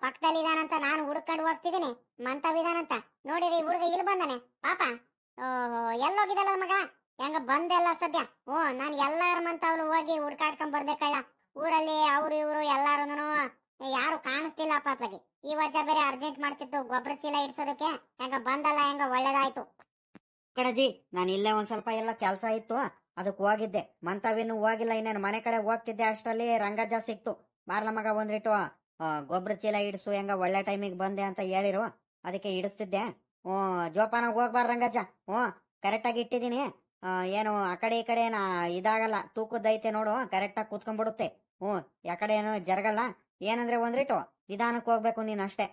ಪಕ್ಕದಲ್ಲಿ ಇದಾನಂತ ನಾನು ಹುಡ್ಕೊಂಡು ಹೋಗ್ತಿದ್ದೀನಿ. ಮಂತವ್ ಇದಾನಂತ ನೋಡಿರಿ, ಹುಡುಗ ಇಲ್ಲಿ ಬಂದಾನೆ ಪಾಪ. ಎಲ್ಲೋಗಿದಲ್ಲ ಮಗ, ಹೆಂಗ ಬಂದೆಲ್ಲ ಸದ್ಯ. ನಾನ್ ಎಲ್ಲಾರ ಮಂತವ್ನು ಹೋಗಿ ಹುಡ್ಕಾಡ್ಕೊಂಡ್ ಬರ್ದೆ ಕಳ್ಳ. ಊರಲ್ಲಿ ಅವ್ರು ಇವ್ರು ಎಲ್ಲಾರು ಯಾರು ಕಾಣಿಸ್ತಿಲ್ಲಪ್ಪ ಅತ್ಲಾಗಿ. ಈ ವಜಾ ಬೇರೆ ಅರ್ಜೆಂಟ್ ಮಾಡ್ತಿತ್ತು ಗೊಬ್ಬರ ಚೀಲ ಇಡ್ಸೋದಕ್ಕೆ. ಹೆಂಗ ಬಂದಲ್ಲ, ಹೆಂಗ ಒಳ್ಳೇದಾಯ್ತು.
ಕಣಜಿ, ನಾನು ಇಲ್ಲೇ ಒಂದ್ ಸ್ವಲ್ಪ ಎಲ್ಲ ಕೆಲಸ ಇತ್ತು, ಅದಕ್ಕೆ ಹೋಗಿದ್ದೆ. ಮಂತವಿನ್ನು ಹೋಗಿಲ್ಲ, ಇನ್ನೇನು ಮನೆ ಕಡೆ ಹೋಗ್ತಿದ್ದೆ. ಅಷ್ಟರಲ್ಲಿ ರಂಗಜ್ಜ ಸಿಕ್ತು. ಬಾರ್ಲ ಮಗ ಒಂದ್ರಿಟ್ಟು ಗೊಬ್ಬರ ಚೀಲ ಇಡಿಸು, ಹೆಂಗ ಒಳ್ಳೆ ಟೈಮಿಗೆ ಬಂದೆ ಅಂತ ಹೇಳಿರು, ಅದಕ್ಕೆ ಇಡಿಸ್ತಿದ್ದೆ. ಜೋಪಾನ ಹೋಗ್ಬಾರ ರಂಗಜ್ಜ. ಕರೆಕ್ಟಾಗಿ ಇಟ್ಟಿದ್ದೀನಿ. ಏನು ಆ ಕಡೆ ಈ ಕಡೆ ಇದಾಗಲ್ಲ, ತೂಕದ್ದೈತೆ ನೋಡು, ಕರೆಕ್ಟಾಗಿ ಕೂತ್ಕೊಂಡ್ಬಿಡುತ್ತೆ. ಯಾಕಡೆ ಏನು ಜರಗಲ್ಲ. ಏನಂದ್ರೆ ಒಂದ್ರಿಟ್ಟು ನಿಧಾನಕ್ಕೆ ಹೋಗ್ಬೇಕು ನೀನು ಅಷ್ಟೇ.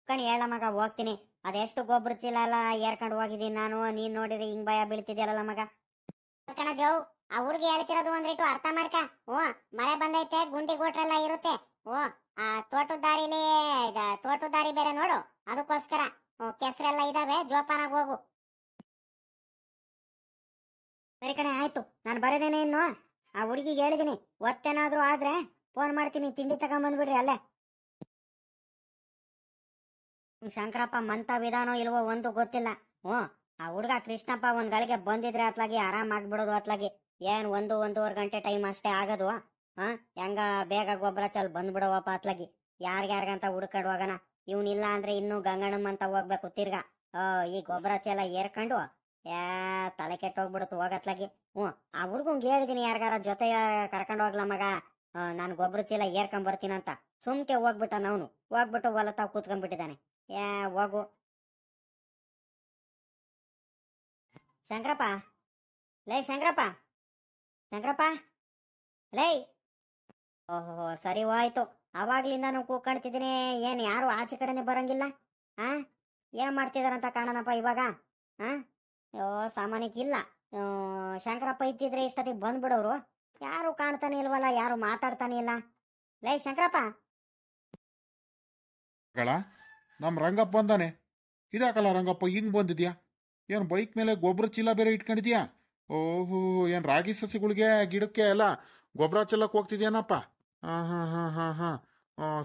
ಕಣಿ ಹೇಳ ಮಗ, ಹೋಗ್ತೀನಿ. ಅದೆಷ್ಟು ಗೊಬ್ಬರ ಚೀಲ ಎಲ್ಲ ಏರ್ಕೊಂಡು ಹೋಗಿದ್ದೀನಿ ನಾನು. ನೀನ್ ನೋಡಿದ್ರೆ ಹಿಂಗ್ ಭಯ ಬೀಳ್ತಿದ್ಯಲ್ಲ ಮಗ.
ಕಣ ಜೋ, ಆ ಹುಡ್ಗಿ ಹೇಳ್ತಿರೋದು ಒಂದ್ರಿಟ್ಟು ಅರ್ಥ ಮಾಡ್ಕ. ಮಳೆ ಬಂದೈತೆ, ಗುಂಡಿ ಗೋಟ್ರೆಲ್ಲ ಇರುತ್ತೆ. ಆ ತೋಟದ ದಾರಿ ಬೇರೆ ನೋಡು, ಅದಕ್ಕೋಸ್ಕರ ಕೆಸರೆಲ್ಲ ಇದಾವೆ. ಜೋಪಾನಾಗಿ ಹೋಗು.
ಸರಿ ಕಣೆ, ಆಯ್ತು. ನಾನು ಬರೋದೇನೆ ಇನ್ನು. ಆ ಹುಡುಗಿಗೆ ಹೇಳಿದೀನಿ, ಒತ್ತೇನಾದ್ರೂ ಆದ್ರೆ ಫೋನ್ ಮಾಡ್ತೀನಿ, ತಿಂಡಿ ತಗೊಂಬಂದ್ಬಿಡ್ರಿ ಅಲ್ಲೇ. ಶಂಕರಪ್ಪ ಮಂತ ವಿಧಾನೋ ಇಲ್ವೋ ಒಂದು ಗೊತ್ತಿಲ್ಲ. ಆ ಹುಡುಗ ಕೃಷ್ಣಪ್ಪ ಒಂದ್ ಗಳಿಗೆ ಬಂದಿದ್ರೆ ಅತ್ಲಾಗಿ ಆರಾಮ್ ಆಗ್ಬಿಡೋದು. ಅತ್ಲಾಗಿ ಏನ್ 1-1.5 ಗಂಟೆ ಟೈಮ್ ಅಷ್ಟೇ ಆಗದು. ಹೆಂಗ ಬೇಗ ಗೊಬ್ಬರ ಚಲ್ ಬಂದ್ಬಿಡವಪ್ಪ ಅತ್ಲಾಗಿ. ಯಾರ್ಗ್ಯಾರ್ಗಂತ ಹುಡ್ಕಂಡ್ ಹೋಗಣ. ಇವ್ನಿಲ್ಲ ಅಂದ್ರೆ ಇನ್ನು ಗಂಗಣಮ್ ಅಂತ ಹೋಗ್ಬೇಕು ತಿರ್ಗಾ. ಈ ಗೊಬ್ಬರ ಚೀಲ ಏರ್ಕೊಂಡು ತಲೆ ಕೆಟ್ಟೋಗ್ಬಿಡುತ್ತು ಹೋಗತ್ಲಾಗಿ. ಆ ಹುಡ್ಗಂಗ್ ಹೇಳಿದೀನಿ, ಯಾರ್ಗಾರ ಜೊತೆ ಕರ್ಕೊಂಡ್ ಹೋಗ್ಲ ಮಗ, ನಾನು ಗೊಬ್ಬರ ಚೀಲ ಏರ್ಕೊಂಡ್ ಬರ್ತೀನಂತ. ಸುಮ್ಕೆ ಹೋಗ್ಬಿಟ್ಟ ಅವನು. ಹೋಗ್ಬಿಟ್ಟು ಹೊಲ ತಾವ್ ಕೂತ್ಕೊಂಡ್ಬಿಟ್ಟಿದ್ದಾನೆ. ಹೋಗು ಶಂಕರಪ್ಪ. ಲೇ ಶಂಕರಪ್ಪ, ಶಂಕರಪ್ಪ ಲೇ. ಓಹೋ, ಸರಿ ಹೋಯ್ತು. ಅವಾಗ್ಲಿಂದ ನಾವು ಕೂತ್ಕೊಳ್ತಿದ್ದೀನಿ. ಏನ್ ಯಾರು ಆಚೆ ಕಡೆನೆ ಬರಂಗಿಲ್ಲ? ಏನ್ ಮಾಡ್ತಿದಾರಂತ ಕಾಣನಪ್ಪ ಇವಾಗ. ಸಾಮಾನ್ಯಕ್ಕಿಲ್ಲ. ಶಂಕರಪ್ಪ ಇತ್ತಿದ್ರೆ ಇಷ್ಟೊತ್ತಿಗೆ ಬಂದ್ಬಿಡೋರು. ಯಾರು ಕಾಣ್ತಾನೆ ಇಲ್ವಲ್ಲ, ಯಾರು ಮಾತಾಡ್ತಾನೆ ಇಲ್ಲ. ಲೇ ಶಂಕರಪ್ಪ.
ನಮ್ ರಂಗಪ್ಪ ಬಂದಾನೆ. ಇದಾಕಲ್ಲ ರಂಗಪ್ಪ, ಹಿಂಗ್ ಬಂದಿದ್ಯಾ? ಏನ್ ಬೈಕ್ ಮೇಲೆ ಗೊಬ್ಬರ ಚೀಲ ಬೇರೆ ಇಟ್ಕೊಂಡಿದ್ಯಾ? ಓಹೋ, ಏನ್ ರಾಗಿ ಸಸಿಗಳಿಗೆ ಗಿಡಕ್ಕೆ ಎಲ್ಲ ಗೊಬ್ಬರ ಚೆಲ್ಲಕ್ ಹೋಗ್ತಿದ್ಯಾನಪ್ಪ? ಹಾ.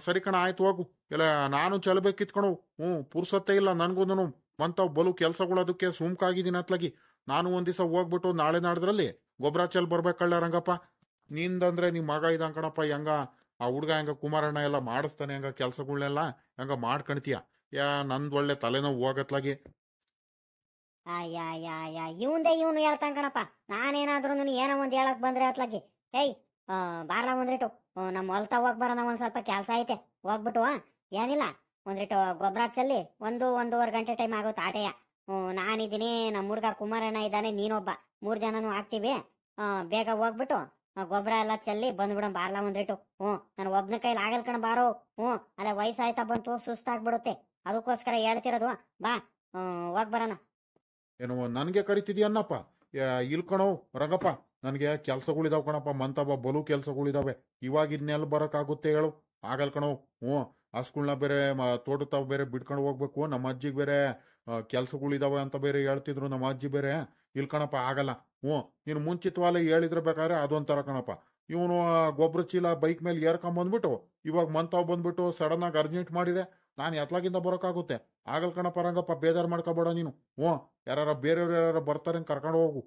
ಸರಿ ಕಣ, ಆಯ್ತು ಹೋಗು. ಎಲ್ಲ ನಾನು ಚೆಲ್ಲಬೇಕಿತ್ಕಣು. ಪುರ್ಸತ್ತೆ ಇಲ್ಲ ನನ್ಗೊಂದನು. ಮಂತಾವ್ ಬಲು ಕೆಲ್ಸಗಳು, ಅದಕ್ಕೆ ಸುಮ್ಕಾಗಿದ್ದೀನಿ ಅತ್ಲಾಗಿ. ನಾನು ಒಂದ್ ದಿವಸ ಹೋಗ್ಬಿಟ್ಟು ನಾಳೆ ನಾಡ್ದ್ರಲ್ಲಿ ಗೊಬ್ಬರ ಚೆಲ್ ಬರ್ಬೇಕಳ್ಳ ರಂಗಪ್ಪ. ನಿಂದಂದ್ರೆ ನಿಮ್ ಮಗ ಇದಂಗ್ ಕಣಪ್ಪ. ಹೆಂಗ ಆ ಹುಡ್ಗ ಹೆಂಗ ಕುಮಾರಣ್ಣ ಎಲ್ಲ ಮಾಡಿಸ್ತಾನೆ, ಹೆಂಗ ಕೆಲ್ಸಗಳ್ನೆಲ್ಲ ಹೆಂಗ ಮಾಡ್ಕಣ್ತೀಯ. ನಂದ್ ಒಳ್ಳೆ ತಲೆನೋವು ಹೋಗತ್ಲಾಗಿ.
ಇವಂದೇ ಇವನು ಹೇಳ್ತಾನ ಕಣಪ್ಪ. ನಾನೇನಾದ್ರೂ ಏನೋ ಒಂದ್ ಹೇಳಕ್ ಬಂದ್ರೆ ಅತ್ಲಾಗಿ. ಬಾರ್ಲ ಒಂದ್ರಿಟ್ಟು ನಮ್ಮ ಹೊಲ್ತಾ ಹೋಗ್ ಬರೋಣ. ಒಂದ್ ಸ್ವಲ್ಪ ಕೆಲ್ಸ ಐತೆ, ಹೋಗ್ಬಿಟ್ಟು ಏನಿಲ್ಲ ಒಂದ್ರಿಟ್ಟು ಗೊಬ್ಬರ ಚೆಲ್ಲಿ 1-1.5 ಗಂಟೆ ಟೈಮ್ ಆಗುತ್ತೆ ಆಟೆಯ. ನಾನಿದ್ದೀನಿ, ನಮ್ಮ ಹುಡ್ಗ ಕುಮಾರಣ್ಣ ಇದ್ದಾನೆ, ನೀನೊಬ್ಬ, 3 ಜನನು ಆಗ್ತೀವಿ. ಬೇಗ ಹೋಗ್ಬಿಟ್ಟು ಗೊಬ್ಬರ ಎಲ್ಲ ಚೆಲ್ಲಿ ಬಂದ್ಬಿಡೋ ಬಾರ್ಲ ಒಂದ್ರಿಟ್ಟು. ನಾನು ಒಬ್ನ ಕೈಲಿ ಆಗಲ್ ಕಣ, ಬಾರೋ. ಅಲ್ಲ ವಯಸ್ಸಾಯ್ತಾ ಬಂತು, ಸುಸ್ತಾಗ್ಬಿಡುತ್ತೆ. ಅದಕ್ಕೋಸ್ಕರ ಹೇಳ್ತಿರೋದು. ಬಾ, ಹೋಗ್ ಬರೋಣ.
ಏನೋ ನನ್ಗೆ ಕರಿತಿದ್ಯನ್ನಪ್ಪ? ಇಲ್ಕಣೋ ರಂಗಪ್ಪ, ನನ್ಗೆ ಕೆಲ್ಸಗಳಿದಾವ್ ಕಣಪ್ಪ. ಮಂತವ ಬಲು ಕೆಲ್ಸಗಳಿದಾವೆ. ಇವಾಗ ಇನ್ನೆಲ್ಲ ಬರಕಾಗುತ್ತೆ ಹೇಳು? ಆಗಲ್ ಕಣೋ. ಹಸ್ಗಳ್ನ ಬೇರೆ ತೋಟತಾವ್ ಬೇರೆ ಬಿಡ್ಕೊಂಡು ಹೋಗ್ಬೇಕು. ನಮ್ಮ ಅಜ್ಜಿಗೆ ಬೇರೆ ಕೆಲ್ಸಗಳಿದಾವೆ ಅಂತ ಬೇರೆ ಹೇಳ್ತಿದ್ರು ನಮ್ಮ ಅಜ್ಜಿ ಬೇರೆ. ಇಲ್ಕಣಪ್ಪ, ಆಗಲ್ಲ. ನೀನು ಮುಂಚಿತವಾಲೆ ಹೇಳಿದ್ರೆ ಬೇಕಾದ್ರೆ ಅದೊಂಥರ ಕಣಪ್ಪ. ಇವನು ಗೊಬ್ಬರ ಚೀಲ ಬೈಕ್ ಮೇಲೆ ಏರ್ಕೊಂಬಂದ್ಬಿಟ್ಟು ಇವಾಗ ಮಂತಾವ್ ಬಂದ್ಬಿಟ್ಟು ಸಡನ್ ಆಗಿ ಅರ್ಜೆಂಟ್ ಮಾಡಿದ್ರೆ ನಾನು ಎತ್ಲಾಗಿಂದ ಬರೋಕ್ಕಾಗುತ್ತೆ? ಆಗಲ್ ಕಣಪ್ಪ ರಂಗಪ್ಪ, ಬೇಜಾರು ಮಾಡ್ಕೋಬೇಡ ನೀನು. ಯಾರ ಬೇರೆಯವ್ರು ಯಾರು ಬರ್ತಾರೆ ಕರ್ಕೊಂಡು ಹೋಗು.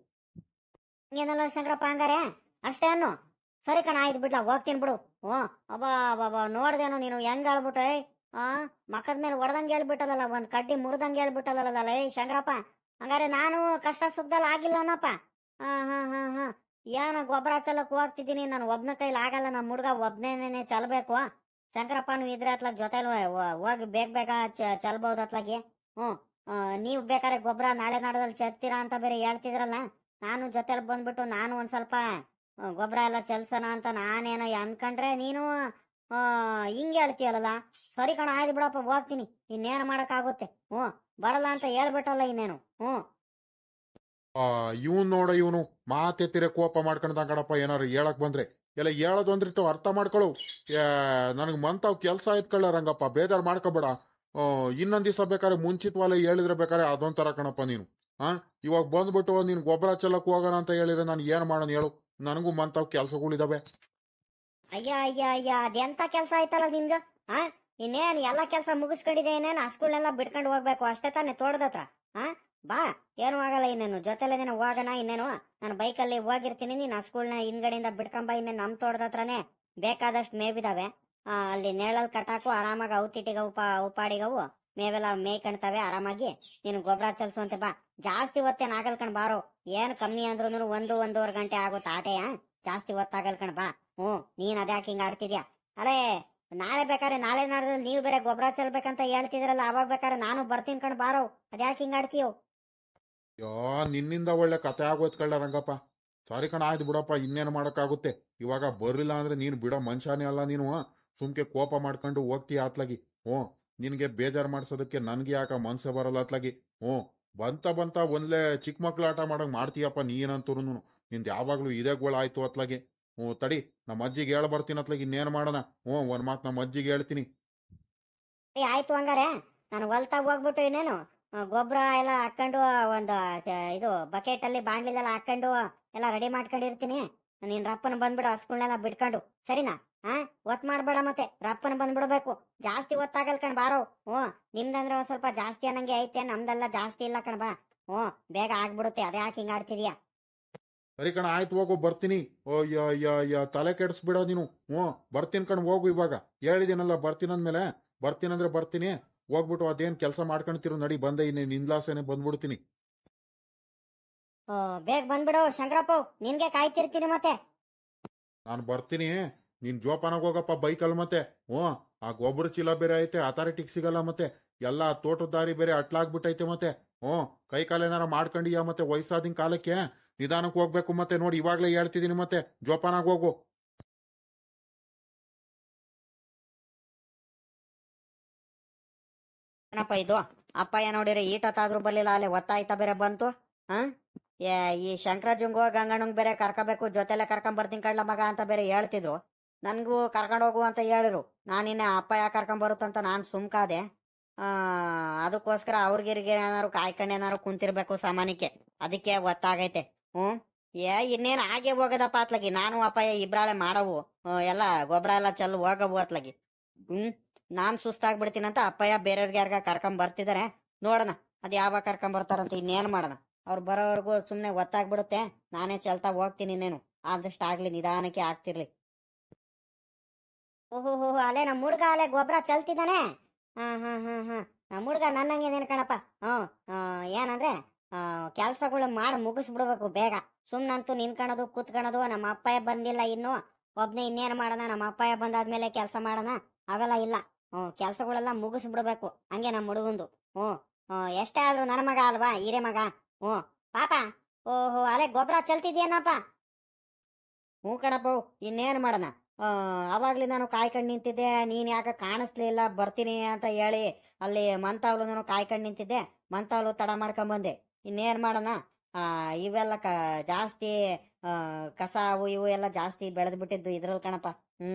ಏನಲ್ಲ ಶಂಕರಪ್ಪ, ಹಂಗಾರೆ ಅಷ್ಟೇ ಅನ್ನು. ಸರಿ ಕಣ, ಆಯ್ತು ಬಿಡ್ಲಾ, ಹೋಗ್ತೀನಿ ಬಿಡು. ಅಬ್ಬಾ ನೋಡ್ದೇನು ನೀನು ಹೆಂಗ್ ಹೇಳ್ಬಿಟ್ಟೆ? ಮಕ್ಕದ ಮೇಲೆ ಹೊಡೆದಂಗೆ ಹೇಳ್ಬಿಟ್ಟದಲ್ಲ, ಒಂದ್ ಕಡ್ಡಿ ಮುರಿದಂಗೆ ಹೇಳ್ಬಿಟ್ಟದಲ್ಲ ಶಂಕರಪ್ಪ. ಹಂಗಾರೆ ನಾನು ಕಷ್ಟ ಸುಖದಲ್ಲಿ ಆಗಿಲ್ಲನಪ್ಪ. ಹಾ. ಏನ ಗೊಬ್ಬರ ಚೆಲ್ಲಕ್ ಹೋಗ್ತಿದ್ದೀನಿ, ನಾನು ಒಬ್ನ ಕೈಲಿ ಆಗಲ್ಲ. ನಮ್ಮ ಹುಡ್ಗ ಒಬ್ನೇನೆ ಚಲ್ಬೇಕು. ಶಂಕರಪ್ಪನು ಇದ್ರೆ ಅತ್ಲಾಗ ಜೊತೆಲಿ ಹೋಗಿ ಬೇಗ ಚಲ್ಬಹುದು ಅತ್ಲಾಗಿ. ನೀವು ಬೇಕಾದ್ರೆ ಗೊಬ್ಬರ ನಾಳೆ ನಾಡದಲ್ಲಿ ಚೆಲ್ತೀರಾ ಅಂತ ಬೇರೆ ಹೇಳ್ತಿದ್ರಲ್ಲ. ನಾನು ಜೊತೆಲಿ ಬಂದ್ಬಿಟ್ಟು ನಾನು ಒಂದ್ ಸ್ವಲ್ಪ ಗೊಬ್ಬರ ಎಲ್ಲ ಚೆಲ್ಸೋಣ ಅಂತ ನಾನೇನೋ ಅನ್ಕೊಂಡ್ರೆ ನೀನು ಹಿಂಗೆ ಹೇಳ್ತೀಯಲ್ಲ. ಸರಿ ಕಣ, ಆಯ್ತು ಬಿಡಪ್ಪ, ಹೋಗ್ತೀನಿ. ಇನ್ನೇನು ಮಾಡಕ್ಕಾಗುತ್ತೆ? ಬರಲ್ಲ ಅಂತ ಹೇಳ್ಬಿಟ್ಟಲ್ಲ ಇನ್ನೇನು.
ಇವನ್ ನೋಡ, ಇವನು ಮಾತೆತ್ತಿರೆ ಕೋಪ ಮಾಡ್ಕೊಂಡ ಕಣಪ್ಪ. ಏನಾರು ಹೇಳಕ್ ಬಂದ್ರೆ ಎಲ್ಲ ಹೇಳೋದು ಅಂದ್ರಿಟ್ಟು ಅರ್ಥ ಮಾಡ್ಕೊಳ್ಳು. ನನಗ್ ಮಂತಾವ್ ಕೆಲ್ಸ ಆಯ್ತ್ಕೊಳ್ಳ ರಂಗಪ್ಪ, ಬೇಜಾರು ಮಾಡ್ಕೋಬೇಡ. ಇನ್ನೊಂದ್ ದಿವಸ ಬೇಕಾದ್ರೆ ಮುಂಚಿತವಾಲೆ ಹೇಳಿದ್ರೆ ಬೇಕಾದ್ರೆ ಅದೊಂಥರ ಕಣಪ್ಪ ನೀನು. ಇವಾಗ ಬಂದ್ಬಿಟ್ಟು ನೀನ್ ಗೊಬ್ಬರ ಚೆಲ್ಲಕ್ ಹೋಗೋಣ ಅಂತ ಹೇಳಿದ್ರೆ ನಾನು ಏನ್ ಮಾಡೋಣ ಹೇಳು? ನನಗೂ ಮಂತಾವ್ ಕೆಲ್ಸಗಳಿದಾವೆ.
ಅಯ್ಯ ಅದೆಂತ ಕೆಲ್ಸ ಆಯ್ತಲ್ಲ ನಿನ್ಗ? ಇನ್ನೇನ್ ಎಲ್ಲಾ ಕೆಲ್ಸ ಮುಗಿಸ್ಕೊಂಡಿದೆ. ಇನ್ನೇನು ಹಸ್ಗಳನ್ನೆಲ್ಲ ಬಿಡ್ಕೊಂಡು ಹೋಗ್ಬೇಕು ಅಷ್ಟೇ ತಾನೆ ತೋಟದತ್ರ? ಬಾ, ಏನು ಆಗಲ್ಲ. ಇನ್ನೇನು ಜೊತೆಲೇನೇನು ಹೋಗೋಣ. ಇನ್ನೇನು ನಾನು ಬೈಕಲ್ಲಿ ಹೋಗಿರ್ತೀನಿ, ನೀನ್ ಹಸ್ಗಳನ್ನ ಹಿಂದ್ಗಡೆಯಿಂದ ಬಿಡ್ಕೊಂಬ. ಇನ್ನೇನು ನಮ್ ತೋಟದ ಹತ್ರನೇ ಬೇಕಾದಷ್ಟು ಮೇವಿದಾವೆ. ಅಲ್ಲಿ ನೆರಳಲ್ಲಿ ಕಟ್ಟಾಕು ಆರಾಮಾಗಿ ಅವು ತಿಟ್ಟಿಗವು ಉಪಾಡಿಗವು ಮೇವೆಲ್ಲ ಮೇಯ್ಕಣ್ತವೆ ಆರಾಮಾಗಿ. ನೀನು ಗೊಬ್ಬರ ಚಲ್ಸುವಂತೆ ಬಾ. ಜಾಸ್ತಿ ಹೊತ್ತೇನ್ ಆಗಲ್ ಕಣ್ ಬಾರೋ. ಏನ್ ಕಮ್ಮಿ ಅಂದ್ರೂ ಒಂದೂವರೆ ಗಂಟೆ ಆಗುತ್ತೆ ಆಟೆಯ. ಜಾಸ್ತಿ ಹೊತ್ತಾಗಲ್ ಕಣ್ ಬಾ. ನೀನ್ ಅದ್ಯಾಕೆ ಹಿಂಗ ಆಡ್ತಿದ್ಯಾ? ಅಲೇ ನಾಳೆ ಬೇಕಾದ್ರೆ ನಾಳೆ ನಾಡ್ದು ನೀವು ಬೇರೆ ಗೊಬ್ಬರ ಚೆಲ್ಬೇಕಂತ ಹೇಳ್ತಿದ್ರಲ್ಲ, ಅವಾಗ ಬೇಕಾದ್ರೆ ನಾನು ಬರ್ತೀನಿ ಕಣ್ ಬಾರೋ. ಅದ್ಯಾಕೆ ಹಿಂಗ ಆಡ್ತೀಯೋ?
ಯೋ ನಿನ್ನಿಂದ ಒಳ್ಳೆ ಕತೆ ಆಗೋಯ್ತು ಕಳ್ಳ ರಂಗಪ್ಪ. ಸಾರಿ ಕಣ, ಆಯ್ತು ಬಿಡಪ್ಪ, ಇನ್ನೇನು ಮಾಡೋಕ್ಕಾಗುತ್ತೆ. ಇವಾಗ ಬರ್ಲಿಲ್ಲ ಅಂದ್ರೆ ನೀನು ಬಿಡೋ ಮನುಷ್ಯನೇ ಅಲ್ಲ ನೀನು. ಸುಮ್ಕೆ ಕೋಪ ಮಾಡ್ಕೊಂಡು ಹೋಗ್ತೀಯ ಅತ್ಲಾಗಿ. ನಿನಗೆ ಬೇಜಾರು ಮಾಡಿಸೋದಕ್ಕೆ ನನ್ಗೆ ಯಾಕ ಮನ್ಸೆ ಬರಲ್ಲ ಅತ್ಲಾಗಿ. ಬಂತ ಒಂದ್ಲೆ ಚಿಕ್ಕ ಮಕ್ಳು ಆಟ ಮಾಡಂಗ್ ಮಾಡ್ತೀಯಪ್ಪ ನೀನಂತೂ. ನಿಂದು ಯಾವಾಗ್ಲೂ ಇದೇ ಗೋಳ ಆಯ್ತು ಅತ್ಲಾಗಿ. ತಡಿ, ನಮ್ಮ ಅಜ್ಜಿಗೆ ಹೇಳ ಬರ್ತೀನಿ ಅತ್ಲಾಗಿ. ಇನ್ನೇನು ಮಾಡೋಣ? ಒಂದ್ ಮಾತು ನಮ್ಮ ಅಜ್ಜಿಗೆ ಹೇಳ್ತೀನಿ.
ಆಯ್ತು ಹಂಗಾರೆ ನಾನು ಹೊಲ್ತಾಗ ಹೋಗ್ಬಿಟ್ಟು ಇನ್ನೇನು ಗೊಬ್ಬರ ಎಲ್ಲ ಹಾಕೊಂಡು ಒಂದು ಇದು ಬಕೆಟ್ ಅಲ್ಲಿ ಬಾಂಡ್ಲಿಲ್ಲ ಹಾಕೊಂಡು ಎಲ್ಲ ರೆಡಿ ಮಾಡ್ಕೊಂಡಿರ್ತೀನಿ. ನೀನ್ ರಪ್ಪನ ಬಂದ್ಬಿಡು ಹಸ್ಗಳನ್ನೆಲ್ಲ ಬಿಡ್ಕೊಂಡು, ಸರಿನಾ? ಒತ್ ಮಾಡ್ಬೇಡ, ಮತ್ತೆ ರಪ್ಪನ ಬಂದ್ಬಿಡ್ಬೇಕು. ಜಾಸ್ತಿ ಒತ್ತಾಗಲ್ ಕಣ್ ಬಾರೋ. ನಿಮ್ದಂದ್ರೆ ಒಂದ್ ಸ್ವಲ್ಪ ಜಾಸ್ತಿ ಅನ್ನಂಗೆ ಐತೆ, ನಮ್ದೆಲ್ಲ ಜಾಸ್ತಿ ಇಲ್ಲ ಕಣ್ ಬಾ. ಬೇಗ ಆಗ್ಬಿಡುತ್ತೆ. ಅದೇ ಯಾಕೆ ಹಿಂಗ ಆಡ್ತಿದ್ಯಾ?
ಸರಿ ಕಣ, ಆಯ್ತು ಹೋಗು, ಬರ್ತೀನಿ. ತಲೆ ಕೆಡಿಸ್ಬಿಡೋ ನೀನು. ಬರ್ತೀನಿ ಕಣ್, ಹೋಗು. ಇವಾಗ ಹೇಳಿದ್ದೀನಲ್ಲ ಬರ್ತೀನಂದ್ಮೇಲೆ ಬರ್ತೀನಂದ್ರೆ ಬರ್ತೀನಿ. ಹೋಗ್ಬಿಟ್ಟು ಅದೇನ್ ಕೆಲಸ ಮಾಡ್ಕೊಂತಿರು ನಡಿ. ಬಂದೆ ನಿನ್ಲಾಸೇನೆ ಬಂದ್ಬಿಡ್ತೀನಿ.
ಬೇಗ ಬಂದ್ಬಿಡು ಶಂಕರಪ್ಪ, ನಿನ್ಗೆ ಕಾಯ್ತಿರ್ತೀನಿ ಮತ್ತೆ.
ನಾನು ಬರ್ತೀನಿ, ನೀನ್ ಜೋಪಾನಾಗ ಹೋಗಪ್ಪ ಬೈಕಲ್ಲಿ. ಮತ್ತೆ ಆ ಗೊಬ್ಬರ ಚೀಲ ಬೇರೆ ಐತೆ, ಅಥಾರಿಟಿಗೆ ಸಿಗಲ್ಲ. ಮತ್ತೆ ಎಲ್ಲ ತೋಟದ ದಾರಿ ಬೇರೆ ಅಟ್ಲಾಗ್ಬಿಟ್ಟೈತೆ. ಮತ್ತೆ ಕೈ ಕಾಲೇನಾರ ಮಾಡ್ಕೊಂಡಿಯ. ಮತ್ತೆ ವಯಸ್ಸಾದಿನ ಕಾಲಕ್ಕೆ ನಿಧಾನಕ್ಕೆ ಹೋಗ್ಬೇಕು. ಮತ್ತೆ ನೋಡಿ, ಇವಾಗ್ಲೇ ಹೇಳ್ತಿದ್ದೀನಿ, ಮತ್ತೆ ಜೋಪಾನಾಗ ಹೋಗು.
ಏನಪ್ಪ ಇದು? ಅಪ್ಪಯ್ಯ ನೋಡಿರಿ ಈಟತ್ತಾದ್ರೂ ಬರ್ಲಿಲ್ಲ, ಅಲ್ಲೇ ಒತ್ತಾಯ್ತಾ ಬೇರೆ ಬಂತು. ಈ ಶಂಕರಾಜಂಗು ಗಂಗಣ್ಣಂಗ್ ಬೇರೆ ಕರ್ಕೋಬೇಕು, ಜೊತೆಲೆ ಕರ್ಕೊಂಡ್ ಬರ್ತೀನಿ ಕಳ್ಳ ಮಗ ಅಂತ ಬೇರೆ ಹೇಳ್ತಿದ್ರು. ನನ್ಗೂ ಕರ್ಕೊಂಡ್ ಹೋಗು ಅಂತ ಹೇಳಿರು. ನಾನಿನ್ನೆ ಅಪ್ಪಯ್ಯ ಕರ್ಕೊಂಡ್ ಬರುತ್ತಂತ ನಾನ್ ಸುಮ್ಕಾದೆ. ಅದಕ್ಕೋಸ್ಕರ ಅವ್ರಿಗಿರಿಗೆ ಏನಾರು ಕಾಯ್ಕೊಂಡೇನಾರು ಕುಂತಿರ್ಬೇಕು ಸಾಮಾನ್ಯಕ್ಕೆ. ಅದಕ್ಕೆ ಗೊತ್ತಾಗೈತೆ. ಇನ್ನೇನು ಹಾಗೆ ಹೋಗದಪ್ಪ ಅತ್ಲಗಿ. ನಾನು ಅಪ್ಪಯ್ಯ ಇಬ್ರಾಳೆ ಮಾಡವು ಎಲ್ಲ ಗೊಬ್ಬರ ಎಲ್ಲ ಚೆಲ್ಲು ಹೋಗವು ಅತ್ಲಗಿ. ನಾನ್ ಸುಸ್ತಾಗ್ಬಿಡ್ತೀನಂತ ಅಪ್ಪಯ್ಯ ಬೇರೆಯವ್ರಿಗೆ ಯಾರ್ಗ ಕರ್ಕೊಂಡ್ ಬರ್ತಿದಾರೆ. ನೋಡೋಣ ಅದ್ ಯಾವಾಗ ಕರ್ಕೊಂಡ್ ಬರ್ತಾರಂತ. ಇನ್ನೇನ್ ಮಾಡೋಣ, ಅವ್ರು ಬರೋವರೆಗೂ ಸುಮ್ನೆ ಗೊತ್ತಾಗ್ಬಿಡುತ್ತೆ. ನಾನೇ ಚೆಲ್ತಾ ಹೋಗ್ತೀನಿ. ಇನ್ನೇನು ಆದಷ್ಟು ಆಗ್ಲಿ, ನಿಧಾನಕ್ಕೆ ಆಗ್ತಿರ್ಲಿ. ಓಹೋ ಅಲ್ಲೇ ನಮ್ಮ ಹುಡ್ಗ ಅಲ್ಲೇ ಗೊಬ್ಬರ ಚೆಲ್ತಿದ್ದಾನೆ. ನಮ್ಮ ಹುಡ್ಗ ನನ್ನಂಗೆ ನೆನ್ಕಣಪ್ಪ. ಏನಂದ್ರೆ ಕೆಲ್ಸಗಳು ಮಾಡಿ ಮುಗಿಸ್ಬಿಡ್ಬೇಕು ಬೇಗ. ಸುಮ್ನಂತೂ ನಿನ್ಕಣದು ಕೂತ್ಕಣದು. ನಮ್ಮ ಅಪ್ಪಯ್ಯ ಬಂದಿಲ್ಲ ಇನ್ನು, ಒಬ್ನೇ ಇನ್ನೇನ್ ಮಾಡೋಣ? ನಮ್ಮ ಅಪ್ಪಯ್ಯ ಬಂದಾದ್ಮೇಲೆ ಕೆಲಸ ಮಾಡೋಣ, ಅವೆಲ್ಲ ಇಲ್ಲ. ಕೆಲ್ಸಗಳೆಲ್ಲ ಮುಗಿಸ್ಬಿಡ್ಬೇಕು. ಹಂಗೆ ನಮ್ಮ ಹುಡುಗಂದು. ಎಷ್ಟೇ ಆದ್ರೂ ನನ್ನ ಮಗ ಅಲ್ವಾ, ಹಿರೇ ಮಗ. ಪಾಪ ಅಲ್ಲೇ ಗೊಬ್ಬರ ಚೆಲ್ತಿದ್ಯೇನಪ್ಪ? ಕಣಪ್ಪ, ಇನ್ನೇನ್ ಮಾಡೋಣ? ಅವಾಗ್ಲಿ ನಾನು ಕಾಯ್ಕೊಂಡ್ ನಿಂತಿದ್ದೆ, ನೀನ್ ಯಾಕ ಕಾಣಿಸ್ಲಿಲ್ಲ, ಬರ್ತೀನಿ ಅಂತ ಹೇಳಿ ಅಲ್ಲಿ ಮಂತಾವ್ಲು ನಾನು ಕಾಯ್ಕೊಂಡ್ ನಿಂತಿದ್ದೆ. ಮಂತಾವ್ಲು ತಡ ಮಾಡ್ಕೊಂಡ್ ಬಂದೆ. ಇನ್ನೇನ್ ಮಾಡೋಣ? ಇವೆಲ್ಲ ಜಾಸ್ತಿ ಕಸ ಅವು ಇವು ಎಲ್ಲ ಜಾಸ್ತಿ ಬೆಳೆದ್ ಬಿಟ್ಟಿದ್ದು ಇದ್ರಲ್ಲಿ ಕಣಪ್ಪ.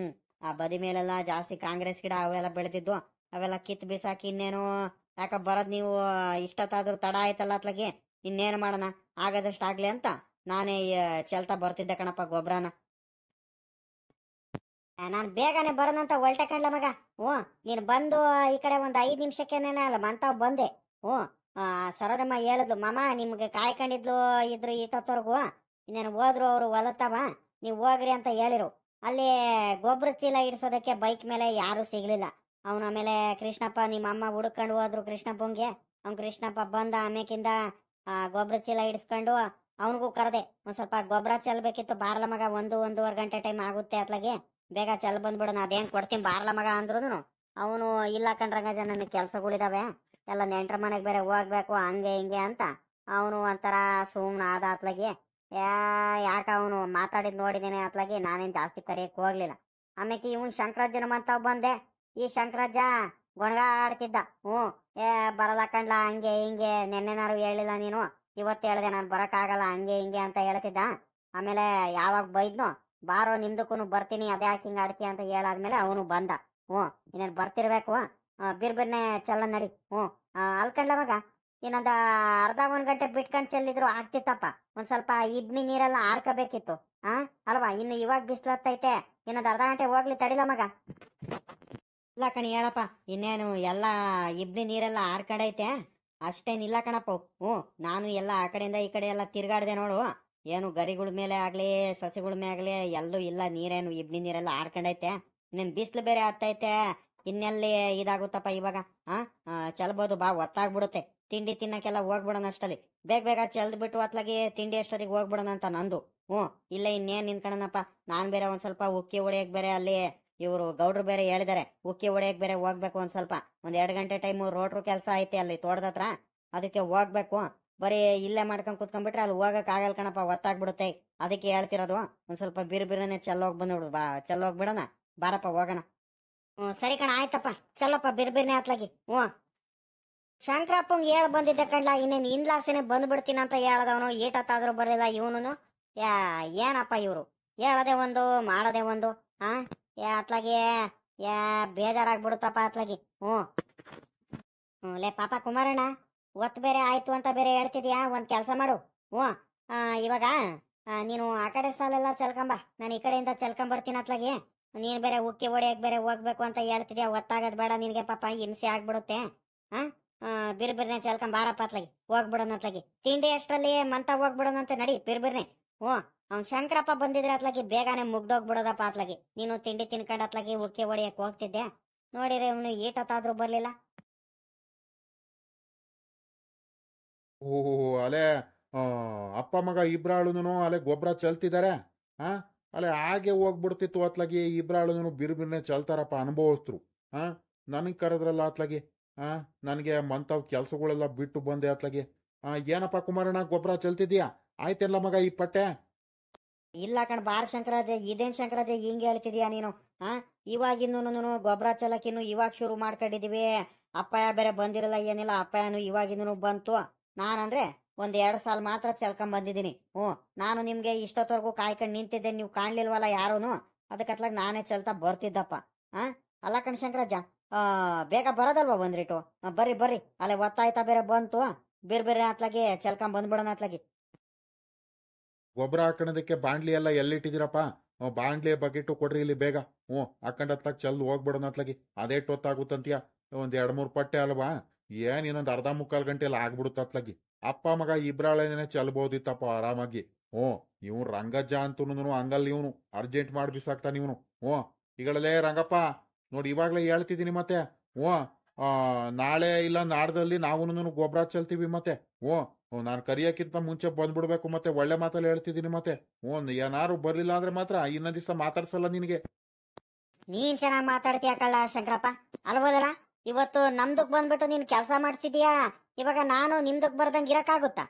ಆ ಬದಿ ಮೇಲೆಲ್ಲ ಜಾಸ್ತಿ ಕಾಂಗ್ರೆಸ್ ಗಿಡ ಅವೆಲ್ಲ ಬೆಳೆದಿದ್ದು, ಅವೆಲ್ಲ ಕಿತ್ ಬಿಸಾಕಿ ಇನ್ನೇನು ಯಾಕ ಬರದ್ ನೀವು ಇಷ್ಟೊತ್ತಾದ್ರೂ ತಡ ಆಯ್ತಲ್ಲ ಅತ್ಲಗೆ. ಇನ್ನೇನು ಮಾಡೋಣ, ಆಗದಷ್ಟಾಗ್ಲಿ ಅಂತ ನಾನೇ ಚೆಲ್ತಾ ಬರ್ತಿದ್ದೆ ಕಣಪ್ಪ ಗೊಬ್ಬರನ. ನಾನ್ ಬೇಗನೆ ಬರೋಣಂತ ಹೊಲ್ಟೆ ಕಣ್ಲ ಮಗ. ನೀನ್ ಬಂದು ಈ ಕಡೆ ಒಂದ್ 5 ನಿಮಿಷಕ್ಕೇನೇನ ಅಲ್ಲ ಮಂತಾವ್ ಬಂದೆ. ಸರೋದಮ್ಮ ಹೇಳಿದ್ಲು, ಮಾಮ ನಿಮ್ಗೆ ಕಾಯ್ಕೊಂಡಿದ್ಲು ಇದ್ರು ಇಷ್ಟೊತ್ತವರೆಗೂ, ಇನ್ನೇನು ಹೋದ್ರು ಅವ್ರು ಹೊಲತ್ತವ, ನೀವ್ ಹೋಗ್ರಿ ಅಂತ ಹೇಳಿರು. ಅಲ್ಲಿ ಗೊಬ್ಬರ ಚೀಲ ಇಡ್ಸೋದಕ್ಕೆ ಬೈಕ್ ಮೇಲೆ ಯಾರು ಸಿಗ್ಲಿಲ್ಲ. ಅವನ ಆಮೇಲೆ ಕೃಷ್ಣಪ್ಪ ನಿಮ್ಮ ಅಮ್ಮ ಹುಡ್ಕೊಂಡು ಹೋದ್ರು ಕೃಷ್ಣಪ್ಪಂಗೆ. ಕೃಷ್ಣಪ್ಪ ಬಂದ ಆಮೇಕಿಂದ ಗೊಬ್ಬರ ಚೀಲ ಇಡ್ಸ್ಕೊಂಡು ಅವನಿಗೂ ಕರೆದೆ. ಒಂದ್ ಸ್ವಲ್ಪ ಗೊಬ್ಬರ ಚೆಲ್ಬೇಕಿತ್ತು, ಬಾರ್ಲ ಮಗ. 1-1.5 ಗಂಟೆ ಟೈಮ್ ಆಗುತ್ತೆ ಅತ್ಲಾಗೆ, ಬೇಗ ಚೆಲ್ ಬಂದ್ಬಿಡೋಣ, ಅದೇನ್ ಕೊಡ್ತೀನಿ ಬಾರ್ಲ ಮಗ ಅಂದ್ರು. ಅವನು ಇಲ್ಲ ಕಣ್ರಂಗಜ, ನನಗೆ ಕೆಲ್ಸಗಳಿದಾವೆ, ಎಲ್ಲ ನೆಂಟ್ರ ಮನೆಗೆ ಬೇರೆ ಹೋಗ್ಬೇಕು, ಹಂಗೆ ಹಿಂಗೆ ಅಂತ ಅವನು ಒಂಥರ ಸುಮ್ನ ಆದ ಅತ್ಲಾಗೆ. ಯಾಕ ಅವನು ಮಾತಾಡಿದ್ ನೋಡಿದೇನೆ ಅತ್ಲಾಗಿ, ನಾನೇನ್ ಜಾಸ್ತಿ ಕರೆಯಕ್ ಹೋಗ್ಲಿಲ್ಲ. ಆಮೇಲೆ ಇವನ್ ಶಂಕರಾಜ್ಜನ ಮಂತಾವ್ ಬಂದೆ. ಈ ಶಂಕರಾಜ್ಜ ಗೊಣಗಾಡ್ತಿದ್ದ. ಬರಲ್ಲ ಕಣ್ಲ, ಹಂಗೆ ಹಿಂಗೆ, ನೆನ್ನೆನಾರು ಹೇಳಿಲ್ಲ ನೀನು, ಇವತ್ತು ಹೇಳ್ದೆ ನಾನು ಬರಕ್ಕಾಗಲ್ಲ ಹಂಗೆ ಹಿಂಗೆ ಅಂತ ಹೇಳ್ತಿದ್ದ. ಆಮೇಲೆ ಯಾವಾಗ ಬೈದ್ನು, ಬಾರೋ ನಿಮ್ದಕ್ಕೂ ಬರ್ತೀನಿ, ಅದ್ಯಾಕೆ ಹಿಂಗ ಆಡ್ತೀಯ ಅಂತ ಹೇಳಾದ್ಮೇಲೆ ಅವನು ಬಂದ. ಇನ್ನೇನ್ ಬರ್ತಿರ್ಬೇಕು. ಬಿರ್ಬಿರ್ನೆ ಚೆಲ್ಲ ನಡಿ. ಅಲ್ಕಂಡ್ಲ ಮಗ, ಇನ್ನೊಂದ ಅರ್ಧ 1 ಗಂಟೆ ಬಿಟ್ಕೊಂಡ್ ಚೆಲ್ಲಿದ್ರು ಆಗ್ತಿತ್ತಪ್ಪ. ಒಂದ್ ಸ್ವಲ್ಪ ಇಬ್ನಿ ನೀರೆಲ್ಲ ಆರ್ಕಬೇಕಿತ್ತು ಅಲ್ವಾ? ಇನ್ನು ಇವಾಗ ಬಿಸ್ಲತ್ತೈತೆ, ಇನ್ನೊಂದ್ ಅರ್ಧ ಗಂಟೆ ಹೋಗ್ಲಿ ತಡಿಲ ಮಗ. ಇಲ್ಲ ಕಣಿ ಹೇಳಪ್ಪ, ಇನ್ನೇನು ಎಲ್ಲ ಇಬ್ನಿ ನೀರೆಲ್ಲ ಆರ್ಕಡೈತೆ, ಅಷ್ಟೇನಿಲ್ಲ ಕಣಪ್ಪ. ನಾನು ಎಲ್ಲ ಆ ಕಡೆಯಿಂದ ಈ ಕಡೆ ಎಲ್ಲ ತಿರ್ಗಾಡ್ದೆ ನೋಡು. ಏನು ಗರಿಗಳ ಮೇಲೆ ಆಗ್ಲಿ ಸಸಿಗಳ ಮೇಲೆ ಆಗ್ಲಿ ಎಲ್ಲೂ ಇಲ್ಲ, ನೀರೇನು ಇಬ್ನಿ ನೀರೆಲ್ಲ ಆರ್ಕೊಂಡೈತೆ. ನಿನ್ ಬಿಸಿಲು ಬೇರೆ ಆಗ್ತೈತೆ, ಇನ್ನೆಲ್ಲಿ ಇದಾಗುತ್ತಪ್ಪ ಇವಾಗ. ಚಲ್ಬೋದು ಬಾ, ಒತ್ತಾಗ್ಬಿಡುತ್ತೆ. ತಿಂಡಿ ತಿನ್ನಕ್ಕೆಲ್ಲ ಹೋಗ್ಬಿಡೋಣ ಅಷ್ಟಲ್ಲಿ. ಬೇಗ ಬೇಗ ಚೆಲ್ದ್ಬಿಟ್ಟು ಅತ್ಲಾಗಿ ತಿಂಡಿ ಅಷ್ಟೊತ್ತಿಗೆ ಹೋಗ್ಬಿಡೋಣ ಅಂತ ನಂದು. ಇಲ್ಲ ಇನ್ನೇನ್ ನಿನ್ಕಣನಪ್ಪ. ನಾನ್ ಬೇರೆ ಒಂದ್ ಸ್ವಲ್ಪ ಉಕ್ಕಿ ಹೊಡೆಯಕ್ ಬೇರೆ ಅಲ್ಲಿ ಇವರು ಗೌಡ್ರು ಬೇರೆ ಹೇಳಿದಾರೆ, ಉಕ್ಕಿ ಹೊಡೆಯಕ್ ಬೇರೆ ಹೋಗ್ಬೇಕು. ಒಂದ್ ಸ್ವಲ್ಪ 2 ಗಂಟೆ ಟೈಮು ರೋಟ್ರು ಕೆಲಸ ಐತೆ ಅಲ್ಲಿ ತೋಟದತ್ರ, ಅದಕ್ಕೆ ಹೋಗ್ಬೇಕು. ಬರೀ ಇಲ್ಲೇ ಮಾಡ್ಕೊಂಡ್ ಕುತ್ಕೊಂಡ್ಬಿಟ್ರೆ ಅಲ್ಲಿ ಹೋಗಕ್ ಆಗಲ್ ಕಣಪ್ಪ, ಒತ್ತಾಗ್ಬಿಡುತ್ತೆ. ಅದಕ್ಕೆ ಹೇಳ್ತಿರೋದು, ಒಂದ್ ಸ್ವಲ್ಪ ಬಿರ್ಬಿರನೆ ಚೆಲ್ಲೋಗ್ ಬಂದ್ಬಿಡು ಬಾ, ಚೆಲ್ಲೋಗ್ ಬಿಡೋಣ ಬಾರಪ್ಪ ಹೋಗೋಣ. ಸರಿ ಕಣ, ಆಯ್ತಪ್ಪ, ಚಲ್ಲಪ್ಪ ಬಿರ್ಬಿರ್ನೆ ಅತ್ಲಾಗಿ. ಶಂಕರಪ್ಪಂಗ್ ಹೇಳ್ ಬಂದಿದ್ದೆ ಕಣ್ಲ, ಇನ್ನೇನ್ ಇಂದ್ಲಾಸನೆ ಬಂದ್ಬಿಡ್ತೀನಿ ಅಂತ ಹೇಳದವನು. ಈಟತ್ತಾದ್ರೂ ಬರಲಿಲ್ಲ ಇವನು. ಏನಪ್ಪ ಇವ್ರು ಹೇಳದೆ ಒಂದು ಮಾಡದೆ ಒಂದು. ಅತ್ಲಾಗಿ ಬೇಜಾರಾಗ್ಬಿಡುತ್ತಪ್ಪ ಅತ್ಲಾಗಿ. ಲೇ ಪಾಪ ಕುಮಾರಣ್ಣ, ಒತ್ ಬೇರೆ ಆಯ್ತು ಅಂತ ಬೇರೆ ಹೇಳ್ತಿದ್ಯಾ. ಒಂದ್ ಕೆಲ್ಸ ಮಾಡು. ಇವಾಗ ನೀನು ಆ ಕಡೆ ಸಾಲೆಲ್ಲ ಚಲ್ಕೊಂಬ, ನಾನು ಈ ಕಡೆಯಿಂದ ಚಲ್ಕೊಂಬರ್ತೀನಿ ಅತ್ಲಾಗಿ. ನೀನ್ ಬೇರೆ ಉಕ್ಕಿ ಹೊಡೆಯಕ್ ಬೇರೆ ಹೋಗ್ಬೇಕು ಅಂತ ಹೇಳ್ತಿದ್ಯಾ. ಒತ್ತಾಗದ್ ಬೇಡ ನಿನ್ಗೆ ಪಾಪ, ಹಿಂಸೆ ಆಗ್ಬಿಡುತ್ತೆ. ಬಿರ್ಬಿರ್ನೆ ಚಲ್ಕೊಂಬಾರಪ್ಪ ಅತ್ಲಾಗಿ, ಹೋಗ್ಬಿಡೋಣ ಅತ್ಲಾಗಿ. ತಿಂಡಿ ಅಷ್ಟ್ರಲ್ಲಿ ಮಂತ ಹೋಗ್ಬಿಡೋಣಂತೆ, ನಡಿ ಬಿರ್ಬಿರ್ನೆ. ಅವ್ನ್ ಶಂಕರಪ್ಪ ಬಂದಿದ್ರೆ ಅತ್ಲಾಗಿ ಬೇಗನೆ ಮುಗ್ದೋಗ್ಬಿಡೋದಪ್ಪ ಅತ್ಲಾಗಿ. ನೀನು ತಿಂಡಿ ತಿನ್ಕೊಂಡ್ ಅತ್ಲಾಗಿ ಉಕ್ಕಿ ಹೊಡಿಯಕ್ ಹೋಗ್ತಿದ್ದೆ. ನೋಡಿದ್ರೆ ಇವನು ಈಟತ್ತಾದ್ರೂ ಬರ್ಲಿಲ್ಲ.
ಓಹೋ, ಅಲೆ ಅಪ್ಪ ಮಗ ಇಬ್ರಾಳುನು ಅಲೆ ಗೊಬ್ಬರ ಚಲ್ತಿದ್ದಾರೆ. ಅಲೆ ಹಾಗೆ ಹೋಗ್ಬಿಡ್ತಿತ್ತು ಅತ್ಲಾಗಿ. ಇಬ್ರಾಳುನು ಬಿರ್ಬಿರ್ನೆ ಚಲ್ತಾರಪ್ಪ, ಅನುಭವಸ್ತರು. ನನಗೆ ಕರೆದ್ರಲ್ಲ ಅತ್ಲಾಗಿ. ನನಗೆ ಮಂತವ್ ಕೆಲ್ಸಗಳೆಲ್ಲ ಬಿಟ್ಟು ಬಂದೆ ಅತ್ಲಾಗಿ. ಏನಪ್ಪ ಕುಮಾರಣ್ಣ, ಗೊಬ್ಬರ ಚಲ್ತಿದ್ಯಾ? ಆಯ್ತೆಲ್ಲ ಮಗ ಈ ಪಟ್ಟೆ?
ಇಲ್ಲ ಕಣ್ ಬಾರ್ ಶಂಕರಾಜೆ, ಇದೇನ್ ಶಂಕರಾಜೆ ಹಿಂಗ್ ಹೇಳ್ತಿದ್ಯಾ ನೀನು? ಇವಾಗಿಂದನು ಗೊಬ್ಬರ ಚಲಕಿನ್ನು ಇವಾಗ ಶುರು ಮಾಡ್ಕೊಂಡಿದೀವಿ. ಅಪ್ಪಯ್ಯ ಬೇರೆ ಬಂದಿರಲ್ಲ ಏನಿಲ್ಲ, ಅಪ್ಪಯ್ಯನು ಇವಾಗಿಂದನು ಬಂತು. ನಾನಂದ್ರೆ 1-2 ಸಾಲ ಮಾತ್ರ ಚಲ್ಕೊಂಡ್ ಬಂದಿದ್ದೀನಿ. ನಾನು ನಿಮ್ಗೆ ಇಷ್ಟೊತ್ತವರೆಗೂ ಕಾಯ್ಕೊಂಡ್ ನಿಂತಿದ್ದೆ, ನೀವು ಕಾಣ್ಲಿಲ್ವಲ್ಲ ಯಾರೂನು. ಅದಕ್ಕತ್ಲಾಗ ನಾನೇ ಚಲ್ತಾ ಬರ್ತಿದ್ದಪ್ಪ. ಅಲ್ಲ ಕಣ್ ಶಂಕರಾಜ, ಬೇಗ ಬರೋದಲ್ವಾ ಬಂದ್ರಿಟ್ಟು? ಬರ್ರಿ ಬರ್ರಿ, ಅಲ್ಲೇ ಒತ್ತಾಯ್ತಾ ಬೇರೆ ಬಂತು. ಬೇರೆ ಅತ್ಲಾಗಿ ಚಲ್ಕೊಂಡ್ ಬಂದ್ಬಿಡೋಣ ಅತ್ಲಾಗಿ.
ಗೊಬ್ಬರ ಹಾಕೋದಕ್ಕೆ ಬಾಂಡ್ಲಿ ಎಲ್ಲ ಎಲ್ಲಿಟ್ಟಿದ್ದೀರಪ್ಪ? ಬಾಂಡ್ಲಿ ಬಕೆಟು ಕೊಡ್ರಿ ಇಲ್ಲಿ ಬೇಗ. ಹಾಕೊಂಡತ್ಲಾಗ ಚಲ್ ಹೋಗ್ಬಿಡೋಣ ಅತ್ಲಾಗಿ. ಅದೇ ಟೊತ್ತಾಗುತ್ತಂತೀಯ? 1-2-3 ಪಟ್ಟೆ ಅಲ್ವಾ? ಏನ್ ಇನ್ನೊಂದು 1/2-3 ಗಂಟೆಲ್ಲ ಆಗ್ಬಿಡುತ್ತ ಅತ್ಲಾಗಿ. ಅಪ್ಪ ಮಗ ಇಬ್ರಾಳೇನೆ ಚಲ್ಬೋದಿತ್ತಪ್ಪ ಆರಾಮಾಗಿ. ಇವ್ನು ರಂಗಜ್ಜ ಅಂತೂ ಹಂಗಲ್, ಇವನು ಅರ್ಜೆಂಟ್ ಮಾಡಿ ಬಿಸಾಕ್ತಾನ ಇವನು. ಈಗಳಲ್ಲೇ ರಂಗಪ್ಪ ನೋಡಿ, ಇವಾಗ್ಲೇ ಹೇಳ್ತಿದ್ದೀನಿ ಮತ್ತೆ. ನಾಳೆ ಇಲ್ಲ ನಾಡ್ದಲ್ಲಿ ನಾವು ಗೊಬ್ಬರ ಚಲ್ತೀವಿ ಮತ್ತೆ. ನಾನು ಕರಿಯಕ್ಕಿಂತ ಮುಂಚೆ ಬಂದ್ಬಿಡ್ಬೇಕು ಮತ್ತೆ. ಒಳ್ಳೆ ಮಾತಲ್ಲಿ ಹೇಳ್ತಿದ್ದೀನಿ ಮತ್ತೆ. ಏನಾರು ಬರ್ಲಿಲ್ಲ ಅಂದ್ರೆ ಮಾತ್ರ ಇನ್ನೊಂದ್ ದಿವಸ ಮಾತಾಡ್ಸಲ್ಲ ನಿನಗೆ.
ನೀನ್ ಚೆನ್ನಾಗ್ ಮಾತಾಡ್ತೀಯ ಕಳ್ಳ ಶಂಕರಪ್ಪ, ಅಲ್ಬೋದಲ್ಲ? ಇವತ್ತು ನಮ್ದಕ್ ಬಂದ್ಬಿಟ್ಟು ನೀನ್ ಕೆಲಸ ಮಾಡ್ಸಿದ್ಯಾ. ಇವಾಗ ನಾನು ನಿಮ್ದಕ್ ಬರ್ದಂಗ್ ಇರಕ್ಕಾಗುತ್ತಾ?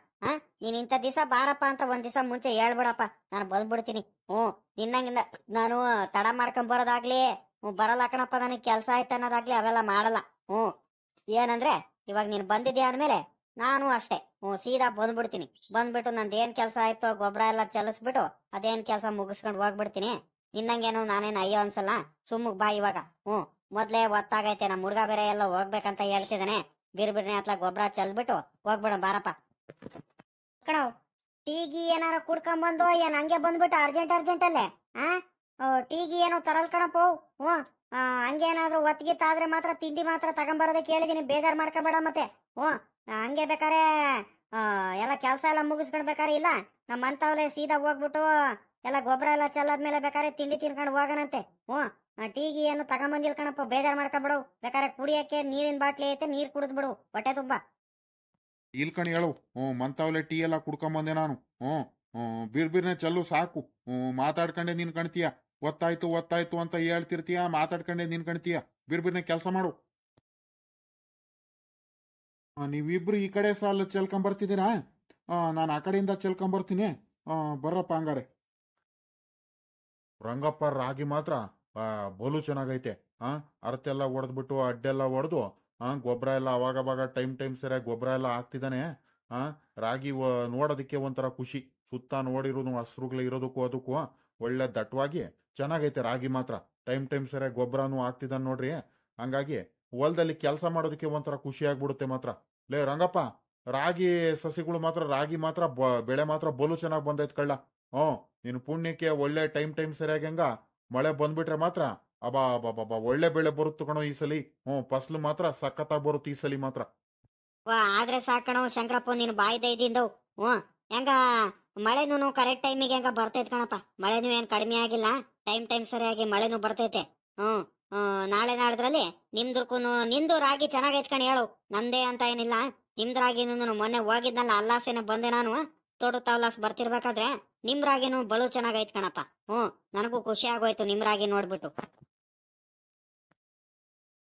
ನೀನ್ ಇಂಥ ದಿವಸ ಬಾರಪ್ಪ ಅಂತ ಒಂದ್ ದಿವಸ ಮುಂಚೆ ಹೇಳ್ಬಿಡಪ್ಪ, ನಾನು ಬಂದ್ಬಿಡ್ತೀನಿ. ನಿನ್ನಂಗಿಂದ ನಾನು ತಡ ಮಾಡ್ಕೊಂಡ್ ಬರೋದಾಗ್ಲಿ, ಬರಲ್ಲ ಕಣಪ್ಪ ನನಗ್ ಕೆಲ್ಸ ಆಯ್ತು ಅನ್ನೋದಾಗ್ಲಿ ಅವೆಲ್ಲ ಮಾಡಲ್ಲ. ಏನಂದ್ರೆ ಇವಾಗ ನೀನ್ ಬಂದಿದ್ಯಾ ಅಂದ್ಮೇಲೆ ನಾನು ಅಷ್ಟೇ ಸೀದಾ ಬಂದ್ಬಿಡ್ತೀನಿ. ಬಂದ್ಬಿಟ್ಟು ನಂದೇನ್ ಕೆಲ್ಸ ಆಯ್ತೋ ಗೊಬ್ಬರ ಎಲ್ಲ ಚಲಿಸ್ಬಿಟ್ಟು ಅದೇನ್ ಕೆಲ್ಸ ಮುಗಿಸ್ಕೊಂಡ್ ಹೋಗ್ಬಿಡ್ತೀನಿ. ನಿನ್ನಂಗೇನು ನಾನೇನು ಅಯ್ಯೋ ಅನ್ಸಲ್ಲ. ಸುಮ್ಮಗ್ ಬಾ ಇವಾಗ. ಮೊದ್ಲೇ ಒತ್ತಾಗೈತೆ, ನಮ್ಮ ಹುಡ್ಗ ಬೇರೆ ಎಲ್ಲ ಹೋಗ್ಬೇಕಂತ ಹೇಳ್ತಿದ್ದಾನೆ. ಬಿರ್ಬಿರ್ನೆ ಅತ್ಲ ಗೊಬ್ಬರ ಚಲ್ಬಿಟ್ಟು ಹೋಗ್ಬಿಡ ಬಾರಪ್ಪ. ಕಣವ್ ಟೀಗಿ ಏನಾರ ಕುಡ್ಕೊಂಬಂದು ಏನ್ ಹಂಗೆ ಬಂದ್ಬಿಟ್ಟು ಅರ್ಜೆಂಟ್ ಅಲ್ಲೇ ಟೀಗಿ ಏನೋ ತರಲ್ ಕಣಪ್ಪ. ಹಂಗೇನಾದ್ರೂ ಒತ್ತಿಗಿತ್ತಾದ್ರೆ ಮಾತ್ರ ತಿಂಡಿ ಮಾತ್ರ ತಗೊಂಬರೋದಕ್ಕೆ ಹೇಳಿದೀನಿ, ಬೇಜಾರ್ ಮಾಡ್ಕೊಬೇಡ ಮತ್ತೆ. ಹಂಗೆ ಬೇಕಾರೆ ಎಲ್ಲ ಕೆಲಸ ಎಲ್ಲ ಮುಗಿಸ್ಕೊಂಡ್ಬೇಕಾರೆ ಇಲ್ಲ ನಮ್ಮಂತವ್ಲೆ ಸೀದಾ ಹೋಗ್ಬಿಟ್ಟು ಎಲ್ಲ ಗೊಬ್ಬರ ಎಲ್ಲ ಚೆಲ್ಲಾದ್ಮೇಲೆ ಬೇಕಾರೆ ತಿಂಡಿ ತಿನ್ಕೊಂಡು ಹೋಗೋಣಂತೆ. ಟೀಗಿ ಏನು ತಗೊಂಬಂದಿಲ್ ಕಣಪ್ಪ, ಬೇಜಾರ್ ಮಾಡ್ಕೊಬಿಡು. ಬೇಕಾರೆ ಕುಡಿಯಕ್ಕೆ ನೀರಿನ ಬಾಟ್ಲಿ ಐತೆ, ನೀರ್ ಕುಡಿದ್ಬಿಡು ಹೊಟ್ಟೆ ತುಂಬಾ.
ಇಲ್ಕಣಿ ಹೇಳು. ಮಂತಾವ್ಲೆ ಟೀ ಎಲ್ಲ ಕುಡ್ಕೊಂಬಂದೆ ನಾನು. ಬಿರ್ಬಿರ್ನೆ ಚಲ್ಲು ಸಾಕು. ಮಾತಾಡ್ಕೊಂಡೆ ನೀನ್ ಕಣ್ತೀಯ. ಒತ್ತಾಯ್ತು ಅಂತ ಹೇಳ್ತಿರ್ತೀಯ, ಮಾತಾಡ್ಕೊಂಡೆ ನೀನ್ ಕಣ್ತೀಯ. ಬಿರ್ಬಿರ್ನೆ ಕೆಲಸ ಮಾಡು. ನೀವಿಬ್ರು ಈ ಕಡೆ ಸಾಲ ಚೆಲ್ಕೊಂಬರ್ತಿದ್ದೀರಾ? ನಾನು ಆ ಕಡೆಯಿಂದ ಚೆಲ್ಕೊಂಬರ್ತೀನಿ. ಬರ್ರಪ್ಪ ಹಂಗಾರೆ. ರಂಗಪ್ಪ ರಾಗಿ ಮಾತ್ರ ಬೋಲು ಚೆನ್ನಾಗೈತೆ. ಅರ್ತೆಲ್ಲ ಹೊಡೆದ್ಬಿಟ್ಟು ಅಡ್ಡೆಲ್ಲ ಹೊಡೆದು ಗೊಬ್ಬರ ಎಲ್ಲ ಅವಾಗವಾಗ ಟೈಮ್ ಸರಿಯಾಗಿ ಗೊಬ್ಬರ ಎಲ್ಲ ಹಾಕ್ತಿದ್ದಾನೆ. ರಾಗಿ ನೋಡೋದಕ್ಕೆ ಒಂಥರ ಖುಷಿ. ಸುತ್ತ ನೋಡಿರೋದು ಹಸ್ರುಗಳು ಇರೋದಕ್ಕೂ ಅದಕ್ಕೂ ಒಳ್ಳೆ ದಟ್ಟವಾಗಿ ಚೆನ್ನಾಗೈತೆ ರಾಗಿ ಮಾತ್ರ. ಟೈಮ್ ಸರಿಯಾಗಿ ಗೊಬ್ಬರನೂ ಹಾಕ್ತಿದ್ದಾನೆ ನೋಡ್ರಿ. ಹಂಗಾಗಿ ಹೊಲದಲ್ಲಿ ಕೆಲಸ ಮಾಡೋದಕ್ಕೆ ಒಂಥರ ಖುಷಿ ಆಗ್ಬಿಡುತ್ತೆ ಮಾತ್ರ. ಲೇ ರಂಗಪ್ಪ, ರಾಗಿ ಸಸಿಗಳು ಮಾತ್ರ, ರಾಗಿ ಮಾತ್ರ ಬೆಳೆ ಮಾತ್ರ ಬೋಲು ಚೆನ್ನಾಗಿ ಬಂದೈತ್ ಕಳ್ಳ. ನಿನ್ ಪುಣ್ಯಕ್ಕೆ ಒಳ್ಳೆ ಟೈಮ್ ಸರಿಯಾಗಿ ಹಂಗ ಮಳೆ ಬಂದ್ಬಿಟ್ರೆ ಮಾತ್ರ ಅಬಾ ಒಳ್ಳೆ ಬೆಳೆ ಬರುತ್ತೆ ಕಣೋ ಈ ಸಲಿ. ಫಸ್ಲು ಮಾತ್ರ ಸಖತ್ತಾಗಿ ಬರುತ್ತೆ ಈ ಸಲಿ ಮಾತ್ರ.
ಆದ್ರೆ ಸಾಕಣೋ ಶಂಕರಪ್ಪ, ನೀನು ಬಾಯ್ದೆ ಇದ್ದಿಂದು. ಹೆಂಗ ಮಳೆನೂ ಕರೆಕ್ಟ್ ಟೈಮಿಗೆ ಹೆಂಗ ಬರ್ತೈತ್ ಕಣಪ್ಪ. ಮಳೆನೂ ಏನ್ ಕಡಿಮೆ ಆಗಿಲ್ಲ, ಟೈಮ್ ಸರಿಯಾಗಿ ಮಳೆನೂ ಬರ್ತೈತೆ. ಹ್ಮ್ ನಾಳೆ ನಾಡ್ದ್ರಲ್ಲಿ ನಿಮ್ದಕ್ಕೂ ನಿಂದು ರಾಗಿ ಚೆನ್ನಾಗೈತ್ ಕಣ್ ಹೇಳು. ನಂದೇ ಅಂತ ಏನಿಲ್ಲ, ನಿಮ್ದು ರಾಗಿನೂ ಮೊನ್ನೆ ಹೋಗಿದ್ನಲ್ಲ ಅಲ್ಲಾಸೇನೆ ಬಂದೆ ನಾನು. ತೋಡು ತವಲಾಸ್ ಬರ್ತಿರ್ಬೇಕಾದ್ರೆ ನಿಮ್ ರಾಗಿನೂ ಬಲು ಚೆನ್ನಾಗೈತ್ ಕಣಪ್ಪ. ನನಗೂ ಖುಷಿ ಆಗೋಯ್ತು ನಿಮ್ ರಾಗಿ ನೋಡ್ಬಿಟ್ಟು.